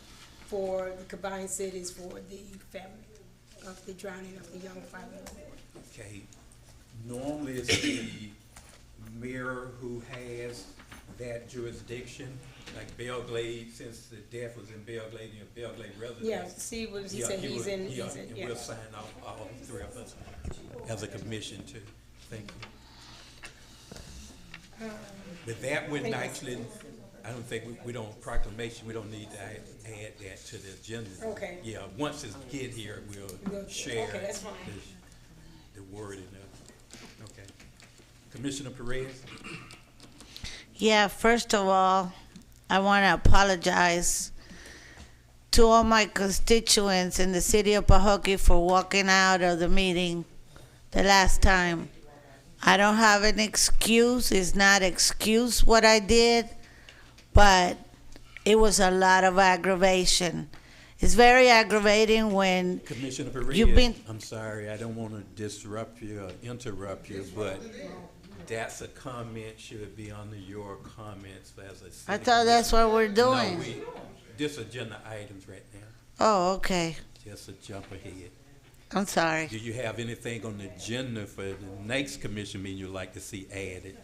Speaker 2: for the combined cities for the family of the drowning of the young 5-year-old.
Speaker 1: Okay, normally it's the mayor who has that jurisdiction, like Belglade, since the death was in Belglade, Belglade residents.
Speaker 2: Yeah, see, what he
Speaker 1: Yeah,
Speaker 2: said,
Speaker 1: he
Speaker 2: he's
Speaker 1: would-
Speaker 2: in,
Speaker 1: yeah,
Speaker 2: he's in,
Speaker 1: and
Speaker 2: yeah.
Speaker 1: we'll sign off, all 3 of us, as a commission too. Thank you. But that wouldn't actually, I don't think, we don't, proclamation, we don't need to add that to the agenda.
Speaker 2: Okay.
Speaker 1: Yeah, once it's get here, we'll share
Speaker 2: Okay, that's fine.
Speaker 1: the wording of it. Okay. Commissioner Perez?
Speaker 3: Yeah, first of all, I want to apologize to all my constituents in the city of Pahokee for walking out of the meeting the last time. I don't have an excuse. It's not excuse what I did, but it was a lot of aggravation. It's very aggravating when
Speaker 1: Commissioner Perez,
Speaker 3: you've been.
Speaker 1: I'm sorry, I don't want to disrupt you or interrupt you, but that's a comment, should be under your comments as a city.
Speaker 3: I thought that's what we're
Speaker 1: No,
Speaker 3: doing.
Speaker 1: this agenda items right now.
Speaker 3: Oh, okay.
Speaker 1: Just a jump ahead.
Speaker 3: I'm sorry.
Speaker 1: Do you have anything on the agenda for the next commission meeting you'd like to see added?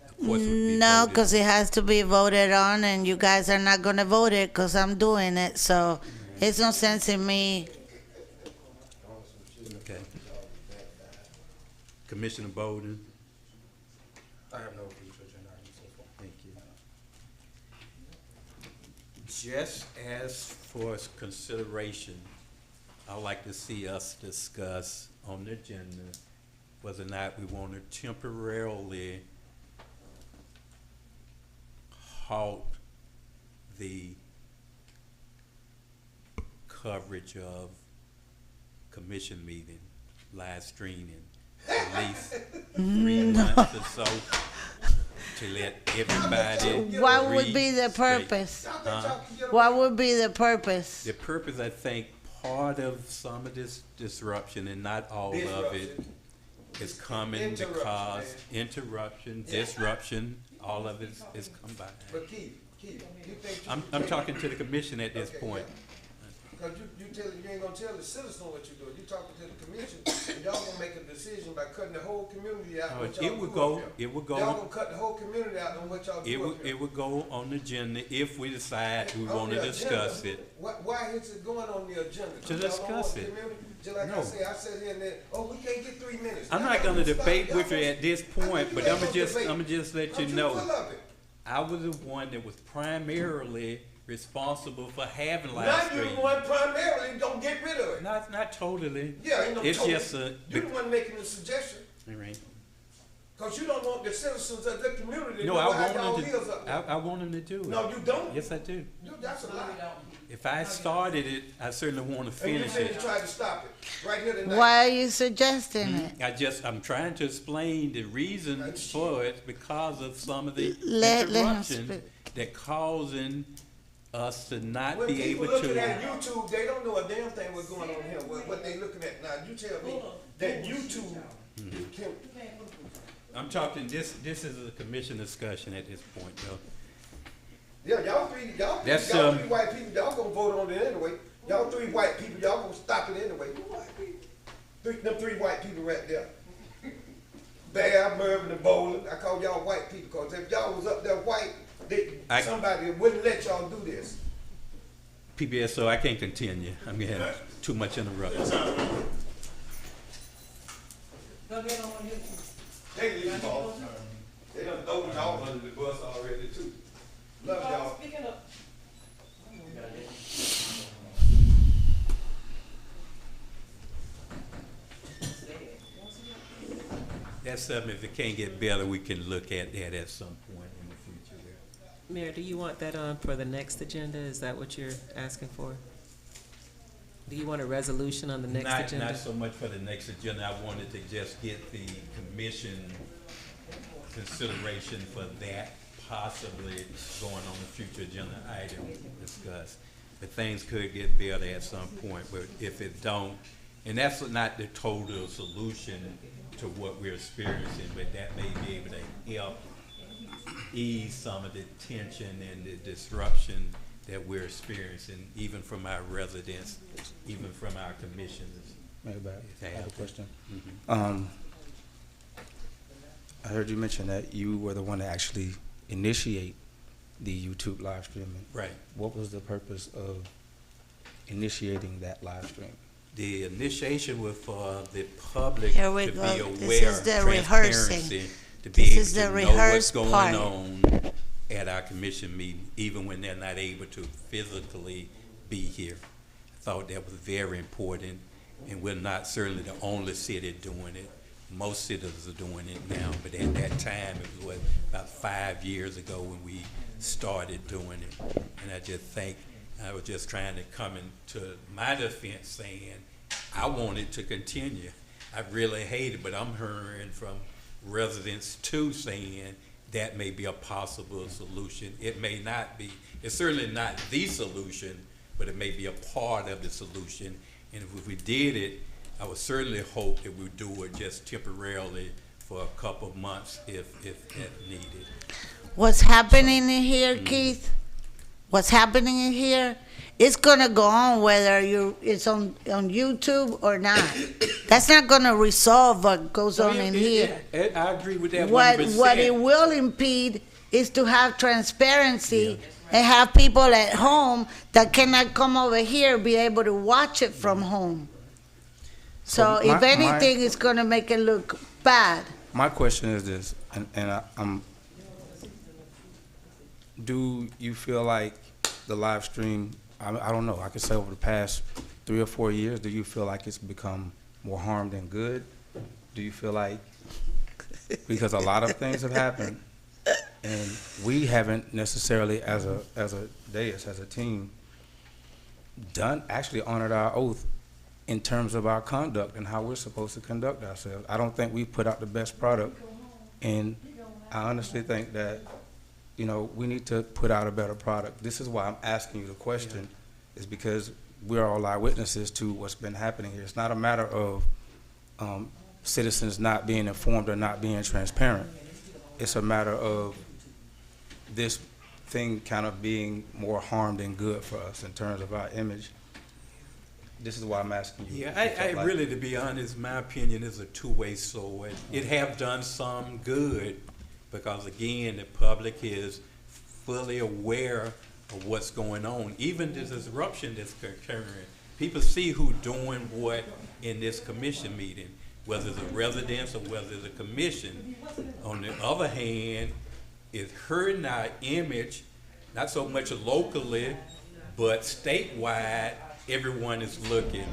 Speaker 1: Of course, it would be
Speaker 3: No,
Speaker 1: voted
Speaker 3: because
Speaker 1: on.
Speaker 3: it has to be voted on, and you guys are not gonna vote it because I'm doing it. So it's no sense in me.
Speaker 1: Okay. Commissioner Bowden?
Speaker 11: I have no future agenda items so far.
Speaker 1: Thank you. Just as for consideration, I'd like to see us discuss on the agenda whether or not we want to temporarily halt the coverage of commission meeting, live streaming, at least 3 months or so, to let everybody.
Speaker 3: What would be the
Speaker 1: read straight.
Speaker 3: purpose?
Speaker 1: Huh?
Speaker 3: What would be the purpose?
Speaker 1: The purpose, I think, part of some of this disruption, and not all of it, is coming because interruption, disruption, all of it is combined.
Speaker 8: But Keith, you think
Speaker 1: I'm talking to the commission at this point.
Speaker 8: Cause you ain't gonna tell the citizens what you're doing. You talking to the commission, and y'all gonna make a decision by cutting the whole community out.
Speaker 1: No,
Speaker 8: what y'all
Speaker 1: it would
Speaker 8: do
Speaker 1: go-
Speaker 8: up here.
Speaker 1: it would go-
Speaker 8: Y'all gonna cut the whole community out on what y'all do up here.
Speaker 1: It would go on the agenda if we decide we
Speaker 8: On
Speaker 1: want to
Speaker 8: the
Speaker 1: discuss
Speaker 8: agenda,
Speaker 1: it.
Speaker 8: Why is it going on the agenda? 'Cause
Speaker 1: To
Speaker 8: y'all don't
Speaker 1: discuss
Speaker 8: want the
Speaker 1: it.
Speaker 8: community? Just like
Speaker 1: No.
Speaker 8: I said here and there, oh, we can't get 3 minutes.
Speaker 1: I'm
Speaker 8: Y'all
Speaker 1: not gonna
Speaker 8: stop.
Speaker 1: debate
Speaker 8: Y'all
Speaker 1: with you
Speaker 8: gonna-
Speaker 1: at this
Speaker 8: I know
Speaker 1: point,
Speaker 8: you
Speaker 1: but
Speaker 8: ain't
Speaker 1: I'ma
Speaker 8: gonna debate.
Speaker 1: just let you
Speaker 8: Cause
Speaker 1: know.
Speaker 8: full of it.
Speaker 1: I was the one that was primarily responsible for having live
Speaker 8: Now you
Speaker 1: streaming.
Speaker 8: the one primarily don't get rid of it.
Speaker 1: Not totally.
Speaker 8: Yeah, ain't no
Speaker 1: It's
Speaker 8: total.
Speaker 1: just a.
Speaker 8: You the one making the suggestion.
Speaker 1: All right.
Speaker 8: Cause you don't want the citizens of the community to
Speaker 1: No,
Speaker 8: know
Speaker 1: I
Speaker 8: how
Speaker 1: want
Speaker 8: y'all
Speaker 1: them
Speaker 8: lives up
Speaker 1: to.
Speaker 8: there.
Speaker 1: I want them to do it.
Speaker 8: No, you don't.
Speaker 1: Yes, I do.
Speaker 8: That's a lie.
Speaker 1: If I started it, I certainly want to
Speaker 8: And you
Speaker 1: finish
Speaker 8: said you
Speaker 1: it.
Speaker 8: tried to stop it right here tonight.
Speaker 3: Why are you suggesting it?
Speaker 1: I'm trying to explain the reason for it because of some of the
Speaker 3: Let him
Speaker 1: interruption
Speaker 3: speak.
Speaker 1: that causing us to not
Speaker 8: When
Speaker 1: be
Speaker 8: people
Speaker 1: able
Speaker 8: looking
Speaker 1: to.
Speaker 8: at YouTube, they don't know a damn thing what's going on here. What they looking at now? You tell me that YouTube can.
Speaker 1: I'm talking. This is a commission discussion at this point, though.
Speaker 8: Yeah, y'all three
Speaker 1: That's,
Speaker 8: three white people, y'all gonna vote on it anyway. Y'all 3 white people, y'all gonna stop it anyway. Them 3 white people right there. Bear, Mervin, and Bowling. I call y'all white people because if y'all was up there white, somebody wouldn't let y'all do this.
Speaker 1: PBS, so I can't continue. I'm getting too much interruption.
Speaker 8: They leave y'all. They done throw y'all under the bus already too. Love y'all.
Speaker 7: Speaking of,
Speaker 1: That's something, if it can't get better, we can look at that at some point in the future there.
Speaker 10: Mayor, do you want that on for the next agenda? Is that what you're asking for? Do you want a resolution on the next agenda?
Speaker 1: Not so much for the next agenda. I wanted to just get the commission consideration for that possibly going on the future agenda item discussed. But things could get better at some point, but if it don't, and that's not the total solution to what we're experiencing, but that may be able to help ease some of the tension and the disruption that we're experiencing, even from our residents, even from our commissioners.
Speaker 11: Mayor Barrett, I have a question.
Speaker 1: Mhm.
Speaker 11: I heard you mention that you were the one to actually initiate the YouTube live streaming.
Speaker 1: Right.
Speaker 11: What was the purpose of initiating that live stream?
Speaker 1: The initiation was for the public
Speaker 3: Here we
Speaker 1: to be
Speaker 3: go.
Speaker 1: aware,
Speaker 3: This is the rehearsing.
Speaker 1: transparency, to
Speaker 3: This
Speaker 1: be
Speaker 3: is the
Speaker 1: able to know what's
Speaker 3: rehearsed
Speaker 1: going
Speaker 3: part.
Speaker 1: on at our commission meeting, even when they're not able to physically be here. I thought that was very important, and we're not certainly the only city doing it. Most cities are doing it now, but at that time, it was about 5 years ago when we started doing it. And I just think, I was just trying to come into my defense saying, I want it to continue. I really hate it, but I'm hearing from residents too saying that may be a possible solution. It may not be. It's certainly not the solution, but it may be a part of the solution. And if we did it, I would certainly hope that we do it just temporarily for a couple of months if that needed.
Speaker 3: What's happening in here, Keith? what's happening in here, it's gonna go on whether it's on YouTube or not. That's not gonna resolve what goes on in here.
Speaker 1: I agree with that
Speaker 3: What
Speaker 1: 100%.
Speaker 3: it will impede is to have transparency and have people at home that cannot come over here be able to watch it from home. So
Speaker 11: So
Speaker 3: if
Speaker 11: my-
Speaker 3: anything, it's gonna make it look bad.
Speaker 11: My question is this, do you feel like the live stream, I don't know, I could say over the past 3 or 4 years, do you feel like it's become more harm than good? Do you feel like, because a lot of things have happened, and we haven't necessarily, as a dais, as a team, actually honored our oath in terms of our conduct and how we're supposed to conduct ourselves. I don't think we put out the best product, and I honestly think that, we need to put out a better product. This is why I'm asking you the question, is because we're all eyewitnesses to what's been happening here. It's not a matter of citizens not being informed or not being transparent. It's a matter of this thing kind of being more harm than good for us in terms of our image. This is why I'm asking you.
Speaker 1: Yeah, I really, to be honest, my opinion is a two-way sword. It have done some good because, again, the public is fully aware of what's going on. Even the disruption that's occurring, people see who doing what in this commission meeting, whether it's a residence or whether it's a commission. On the other hand, it's hurting our image, not so much locally, but statewide. Everyone is looking,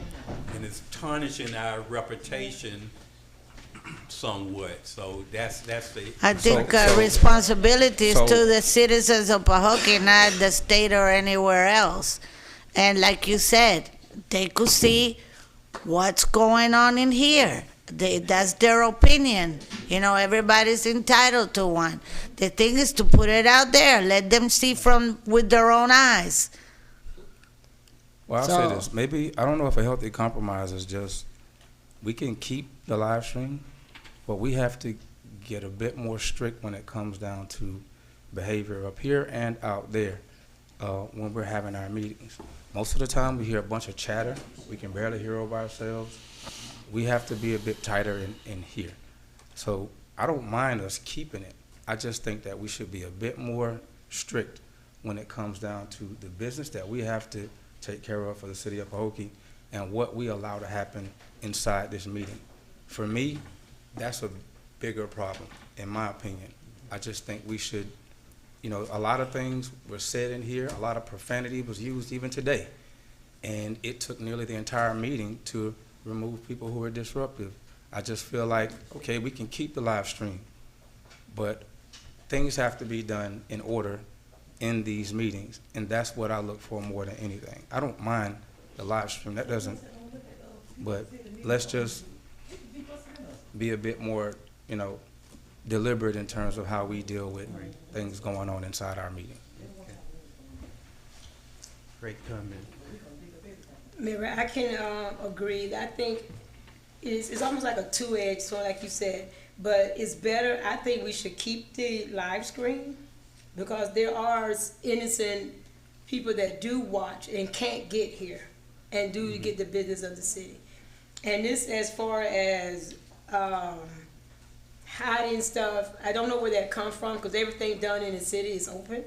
Speaker 1: and it's tarnishing our reputation somewhat. So that's the.
Speaker 3: I think
Speaker 11: So-
Speaker 3: responsibilities
Speaker 11: so-
Speaker 3: to the citizens of Pahokee, not the state or anywhere else. And like you said, they could see what's going on in here. That's their opinion. Everybody's entitled to one. The thing is to put it out there, let them see with their own eyes.
Speaker 11: Well, I'll
Speaker 3: So-
Speaker 11: say this, maybe, I don't know if a healthy compromise is just, we can keep the live stream, but we have to get a bit more strict when it comes down to behavior up here and out there when we're having our meetings. Most of the time, we hear a bunch of chatter. We can barely hear over ourselves. We have to be a bit tighter in here. So I don't mind us keeping it. I just think that we should be a bit more strict when it comes down to the business that we have to take care of for the city of Pahokee and what we allow to happen inside this meeting. For me, that's a bigger problem, in my opinion. I just think we should, a lot of things were said in here, a lot of profanity was used even today. And it took nearly the entire meeting to remove people who were disruptive. I just feel like, okay, we can keep the live stream, but things have to be done in order in these meetings, and that's what I look for more than anything. I don't mind the live stream, but let's just be a bit more, deliberate in terms of how we deal with things going on inside our meeting.
Speaker 1: Great comment.
Speaker 2: Mayor, I can agree. I think it's almost like a two-edged sword, like you said. But it's better. I think we should keep the live stream because there are innocent people that do watch and can't get here and do get the business of the city. And this, as far as hiding stuff, I don't know where that comes from because everything done in the city is open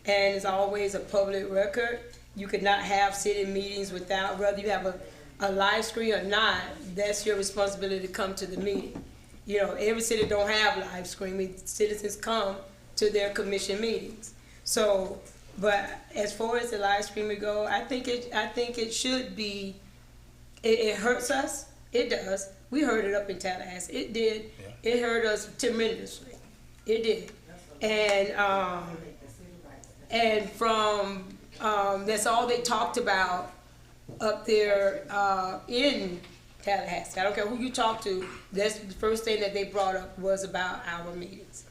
Speaker 2: and it's always a public record. You could not have city meetings without, whether you have a live stream or not, that's your responsibility to come to the meeting. Every city don't have live streaming. Citizens come to their commission meetings. So, but as far as the live streaming go, I think it should be. It hurts us. It does. We heard it up in Tallahassee. It did. Yeah. It hurt us tremendously. It did. And from that's all they talked about up there in Tallahassee. I don't care who you talk to. That's the first thing that they brought up was about our meetings.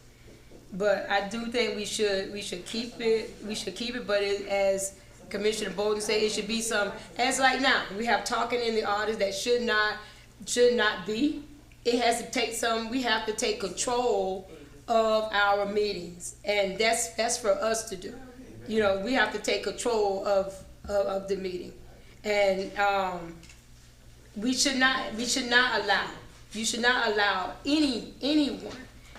Speaker 2: But I do think we should keep it. We should keep it. But as Commissioner Bolden said, it should be some. As like now, we have talking in the audience that should not be. It has to take some. We have to take control of our meetings, and that's for us to do. You know, we have to take control of the meeting. And, you should not allow anyone,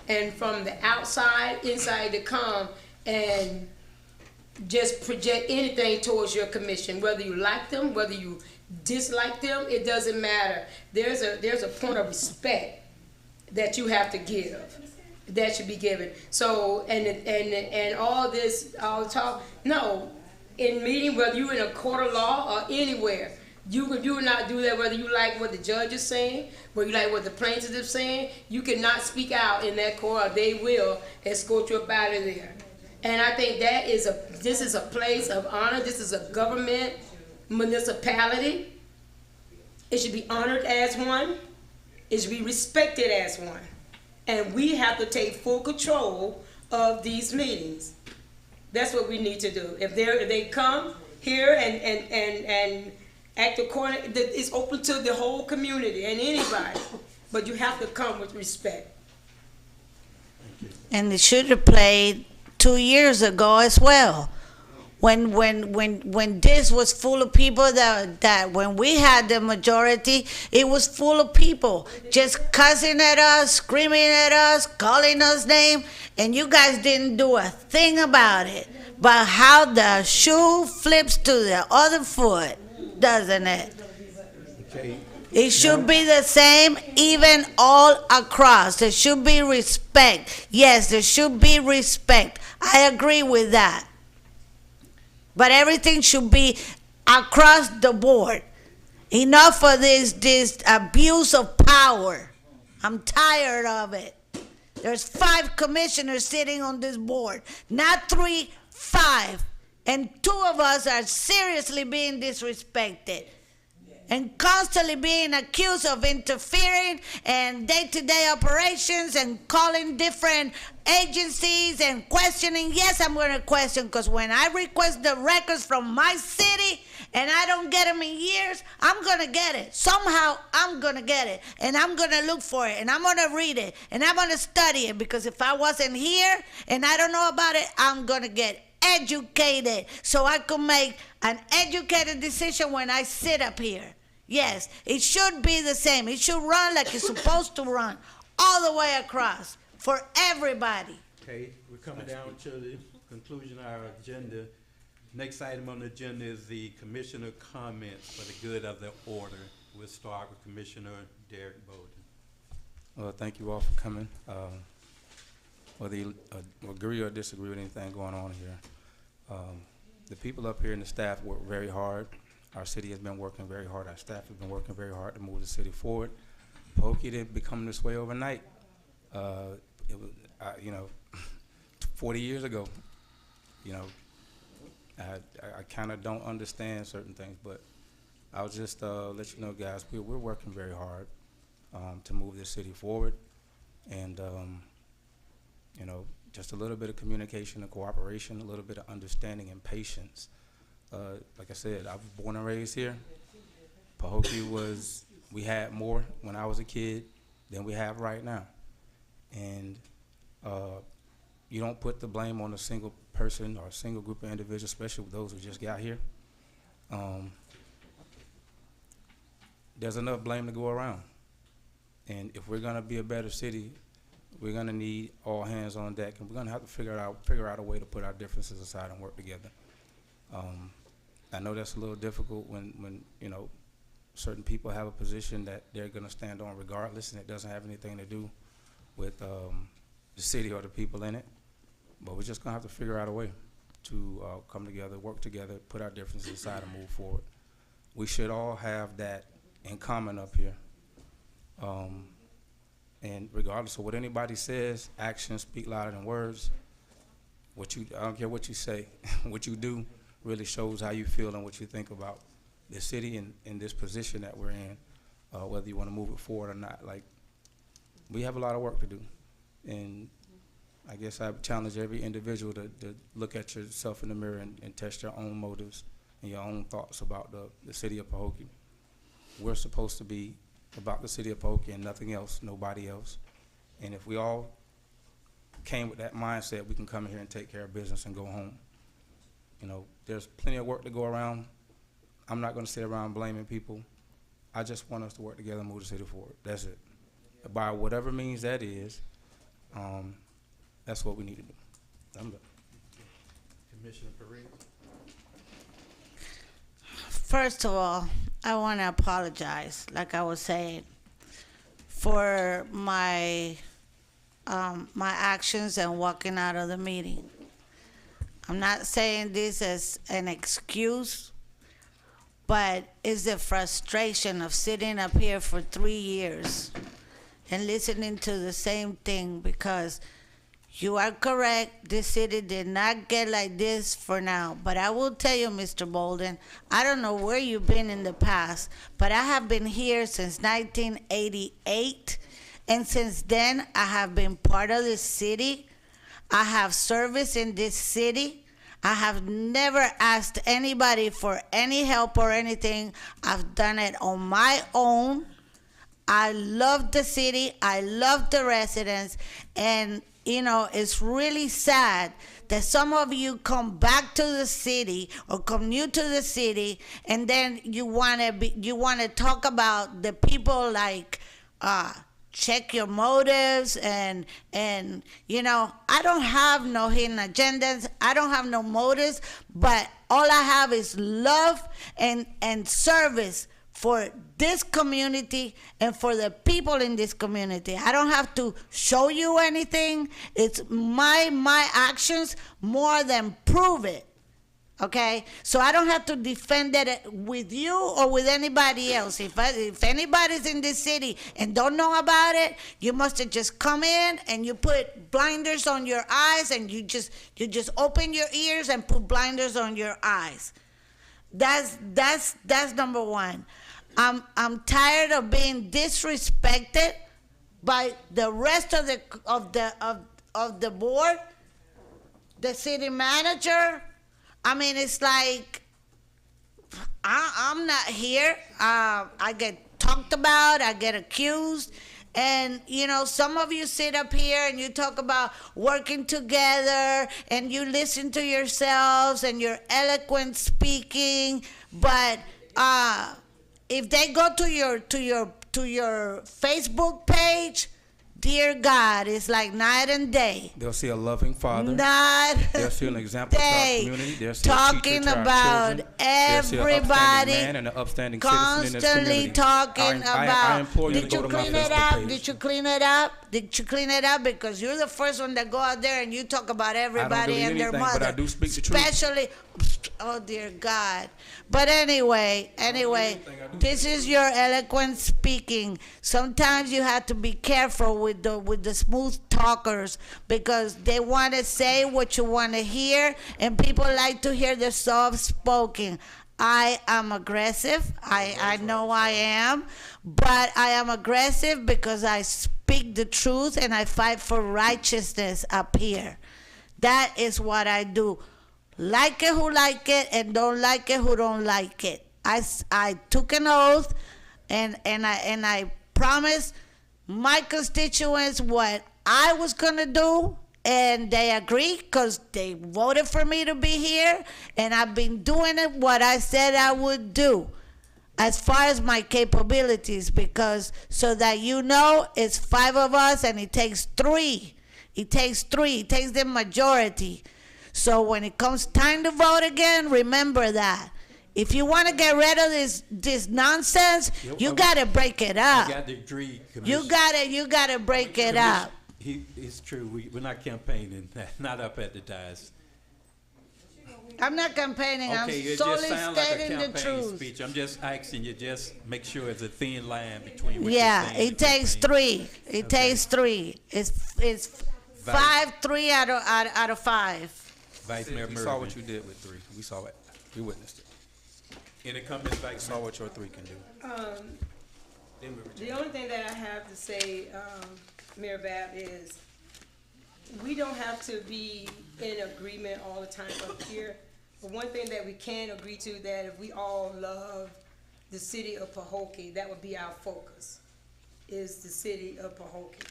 Speaker 2: and from the outside, inside to come and just project anything towards your commission, whether you like them, whether you dislike them, it doesn't matter. There's a point of respect that you have to give, that should be given. So, and all talk, no, in meeting, whether you're in a court of law or anywhere, you will not do that, whether you like what the judge is saying, whether you like what the plaintiff is saying. You cannot speak out in that court, or they will escort you up out of there. And I think this is a place of honor. This is a government municipality. It should be honored as one. It should be respected as one. And we have to take full control of these meetings. That's what we need to do. If they come here and act according, it's open to the whole community and anybody. But you have to come with respect.
Speaker 3: And it should have played 2 years ago as well. When this was full of people, that when we had the majority, it was full of people just cussing at us, screaming at us, calling us names, and you guys didn't do a thing about it. But how the shoe flips to the other foot, doesn't it?
Speaker 1: Okay.
Speaker 3: It should be the same, even all across. There should be respect. Yes, there should be respect. I agree with that. But everything should be across the board. Enough of this abuse of power. I'm tired of it. There's 5 commissioners sitting on this board. Not 3, 5. And 2 of us are seriously being disrespected. And constantly being accused of interfering and day-to-day operations and calling different agencies and questioning. Yes, I'm going to question, because when I request the records from my city and I don't get them in years, I'm going to get it. Somehow I'm going to get it, and I'm going to look for it, and I'm going to read it, and I'm going to study it, because if I wasn't here and I don't know about it, I'm going to get educated so I can make an educated decision when I sit up here. Yes, it should be the same. It should run like it's supposed to run, all the way across, for everybody.
Speaker 1: Okay, we're coming down to the conclusion of our agenda. Next item on the agenda is the commissioner comments for the good of the order. We'll start with Commissioner Derek Bowden.
Speaker 11: Well, thank you all for coming. Whether you agree or disagree with anything going on here, the people up here and the staff work very hard. Our city has been working very hard. Our staff has been working very hard to move the city forward. Pahokee didn't become this way overnight. It was, 40 years ago. I kind of don't understand certain things, but I'll just let you know, guys, we're working very hard to move this city forward, and just a little bit of communication and cooperation, a little bit of understanding and patience. Like I said, I was born and raised here. Pahokee we had more when I was a kid than we have right now. And you don't put the blame on a single person or a single group of individuals, especially with those who just got here. There's enough blame to go around. And if we're gonna be a better city, we're gonna need all hands on deck, and we're gonna have to figure out a way to put our differences aside and work together. I know that's a little difficult when certain people have a position that they're gonna stand on regardless, and it doesn't have anything to do with the city or the people in it. But we're just gonna have to figure out a way to come together, work together, put our differences aside, and move forward. We should all have that in common up here. And regardless of what anybody says, actions speak louder than words. I don't care what you say, what you do really shows how you feel and what you think about the city and in this position that we're in, whether you want to move it forward or not. Like, we have a lot of work to do. And I guess I challenge every individual to look at yourself in the mirror and test your own motives and your own thoughts about the city of Pahokee. We're supposed to be about the city of Pahokee and nothing else, nobody else. And if we all came with that mindset, we can come here and take care of business and go home. You know, there's plenty of work to go around. I'm not gonna sit around blaming people. I just want us to work together and move the city forward. That's it. By whatever means that is, that's what we need to do. I'm done.
Speaker 1: Commissioner Perez.
Speaker 3: First of all, I want to apologize, like I was saying, for my actions and walking out of the meeting. I'm not saying this as an excuse, but it's the frustration of sitting up here for 3 years and listening to the same thing, because you are correct, this city did not get like this for now. But I will tell you, Mr. Bolden, I don't know where you've been in the past, but I have been here since 1988, and since then I have been part of the city. I have service in this city. I have never asked anybody for any help or anything. I've done it on my own. I love the city. I love the residents. And, you know, it's really sad that some of you come back to the city or come new to the city, and then you want to talk about the people like, check your motives, and you know, I don't have no hidden agendas. I don't have no motives, but all I have is love and service for this community and for the people in this community. I don't have to show you anything. It's my actions more than prove it. Okay, so I don't have to defend it with you or with anybody else. If anybody's in this city and don't know about it, you must have just come in and you put blinders on your eyes, and you just open your ears and put blinders on your eyes. That's number one. I'm tired of being disrespected by the rest of the board, the city manager. I mean, it's like, I'm not here. I get talked about, I get accused. And, you know, some of you sit up here and you talk about working together, and you listen to yourselves and your eloquent speaking. But if they go to your Facebook page, dear God, it's like night and day.
Speaker 11: They'll see a loving father. They'll see an example to our community. They'll see
Speaker 3: talking
Speaker 11: a teacher to
Speaker 3: about
Speaker 11: our children.
Speaker 3: everybody,
Speaker 11: They'll see an upstanding man and an upstanding citizen in this
Speaker 3: constantly
Speaker 11: community.
Speaker 3: talking
Speaker 11: I
Speaker 3: about,
Speaker 11: implore you to
Speaker 3: did
Speaker 11: go
Speaker 3: you
Speaker 11: to my
Speaker 3: clean it
Speaker 11: Facebook
Speaker 3: up?
Speaker 11: page.
Speaker 3: Did you clean it up? Did you clean it up? Because you're the first one that go out there and you talk about everybody and their
Speaker 11: anything,
Speaker 3: mother.
Speaker 11: but I do speak the truth.
Speaker 3: Especially, oh dear God. But anyway, this is your eloquent speaking. Sometimes you have to be careful with the smooth talkers, because they want to say what you want to hear, and people like to hear the soft spoken. I am aggressive. I know I am, but I am aggressive because I speak the truth and I fight for righteousness up here. That is what I do. Like it who like it, and don't like it who don't like it. I took an oath, and I promised my constituents what I was gonna do, and they agreed because they voted for me to be here, and I've been doing it what I said I would do as far as my capabilities, because so that you know, it's 5 of us and it takes 3. It takes the majority. So when it comes time to vote again, remember that. If you want to get rid of this nonsense, you got to break it up.
Speaker 1: I got to agree,
Speaker 3: You got to break it up.
Speaker 1: It's true. We're not campaigning, not up at the dais.
Speaker 3: I'm not campaigning.
Speaker 1: Okay,
Speaker 3: I'm
Speaker 1: it
Speaker 3: solely
Speaker 1: just sounds like a
Speaker 3: stating the
Speaker 1: campaign
Speaker 3: truth.
Speaker 1: speech. I'm just asking you, just make sure it's a thin line between what
Speaker 3: Yeah,
Speaker 1: you're saying
Speaker 3: it takes
Speaker 1: and campaign.
Speaker 3: 3. It takes 3. It's 5, 3 out of 5.
Speaker 1: Vice Mayor
Speaker 11: We
Speaker 1: Murphy.
Speaker 11: saw what you did with 3. We saw it. We witnessed it.
Speaker 1: Any comments,
Speaker 11: We
Speaker 1: Vice
Speaker 11: saw
Speaker 1: Mayor?
Speaker 11: what your 3 can do.
Speaker 1: Then we return.
Speaker 2: The only thing that I have to say, Mayor Bab, is we don't have to be in agreement all the time up here. But one thing that we can agree to, that if we all love the city of Pahokee, that would be our focus, is the city of Pahokee.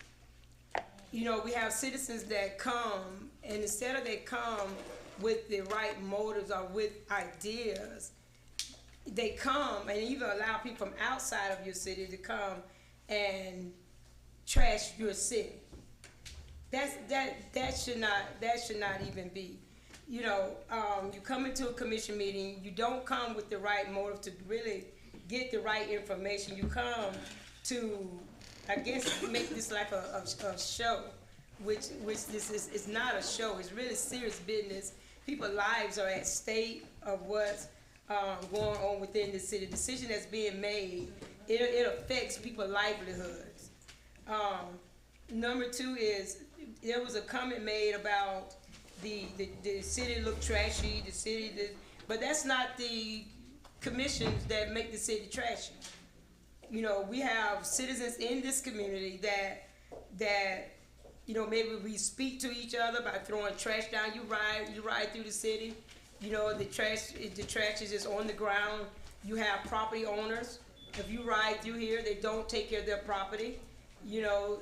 Speaker 2: You know, we have citizens that come, and instead of they come with the right motives or with ideas, they come and even allow people from outside of your city to come and trash your city. That should not even be. You know, you come into a commission meeting, you don't come with the right motive to really get the right information. You come to, I guess, make this like a show, which this is. It's not a show. It's really serious business. People's lives are at stake of what's going on within the city. Decision that's being made, it affects people's livelihoods. Number two is, there was a comment made about the city look trashy, but that's not the commissions that make the city trashy. You know, we have citizens in this community that you know, maybe we speak to each other by throwing trash down. You ride through the city, you know, the trash is just on the ground. You have property owners. If you ride through here, they don't take care of their property. You know,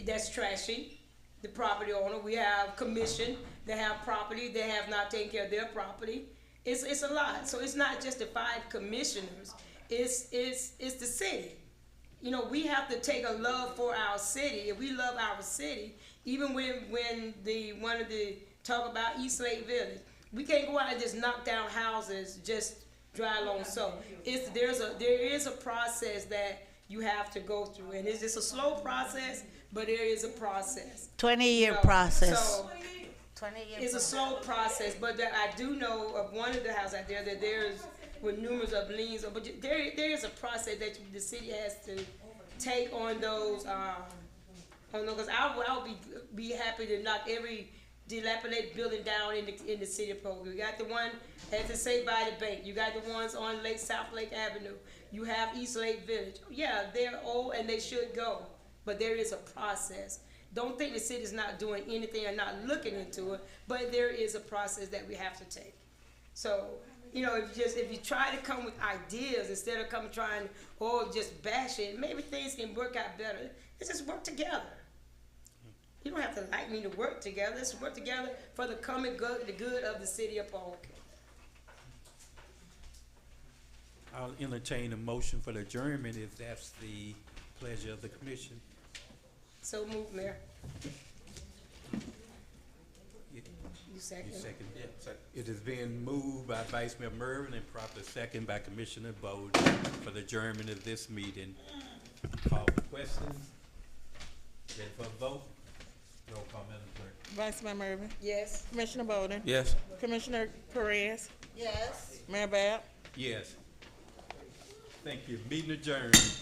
Speaker 2: that's trashy. The property owner. We have commission that have property, they have not taken care of their property. It's a lot. So it's not just the 5 commissioners. It's the city. You know, we have to take a love for our city. If we love our city, even when they wanted to talk about East Lake Village, we can't go out and just knock down houses, just dry along. So there is a process that you have to go through, and it's just a slow process, but there is a process.
Speaker 3: 20-year process.
Speaker 2: So it's a slow process, but I do know of one of the houses out there that there's with numerous of liens, but there is a process that the city has to take on those. I don't know, because I'll be happy to knock every dilapidated building down in the city of Pahokee. You got the one at the Say by the Bank. You got the ones on South Lake Avenue. You have East Lake Village. Yeah, they're old and they should go, but there is a process. Don't think the city's not doing anything or not looking into it, but there is a process that we have to take. So, you know, if you try to come with ideas instead of trying just bash it, maybe things can work out better. Let's just work together. You don't have to like me to work together. Let's work together for the common good, the good of the city of Pahokee.
Speaker 1: I'll entertain a motion for the adjournment if that's the pleasure of the commission.
Speaker 2: So move, Mayor.
Speaker 1: You
Speaker 2: second.
Speaker 1: second. Yeah, second. It is being moved by Vice Mayor Mervin and properly second by Commissioner Bowden for the adjournment of this meeting. Call for questions. Ready for a vote? Roll call, Madam Clerk.
Speaker 4: Vice Mayor Mervin.
Speaker 2: Yes.
Speaker 4: Commissioner Bowden.
Speaker 11: Yes.
Speaker 4: Commissioner Perez.
Speaker 3: Yes.
Speaker 4: Mayor Bab.
Speaker 1: Yes. Thank you. Meeting adjourned.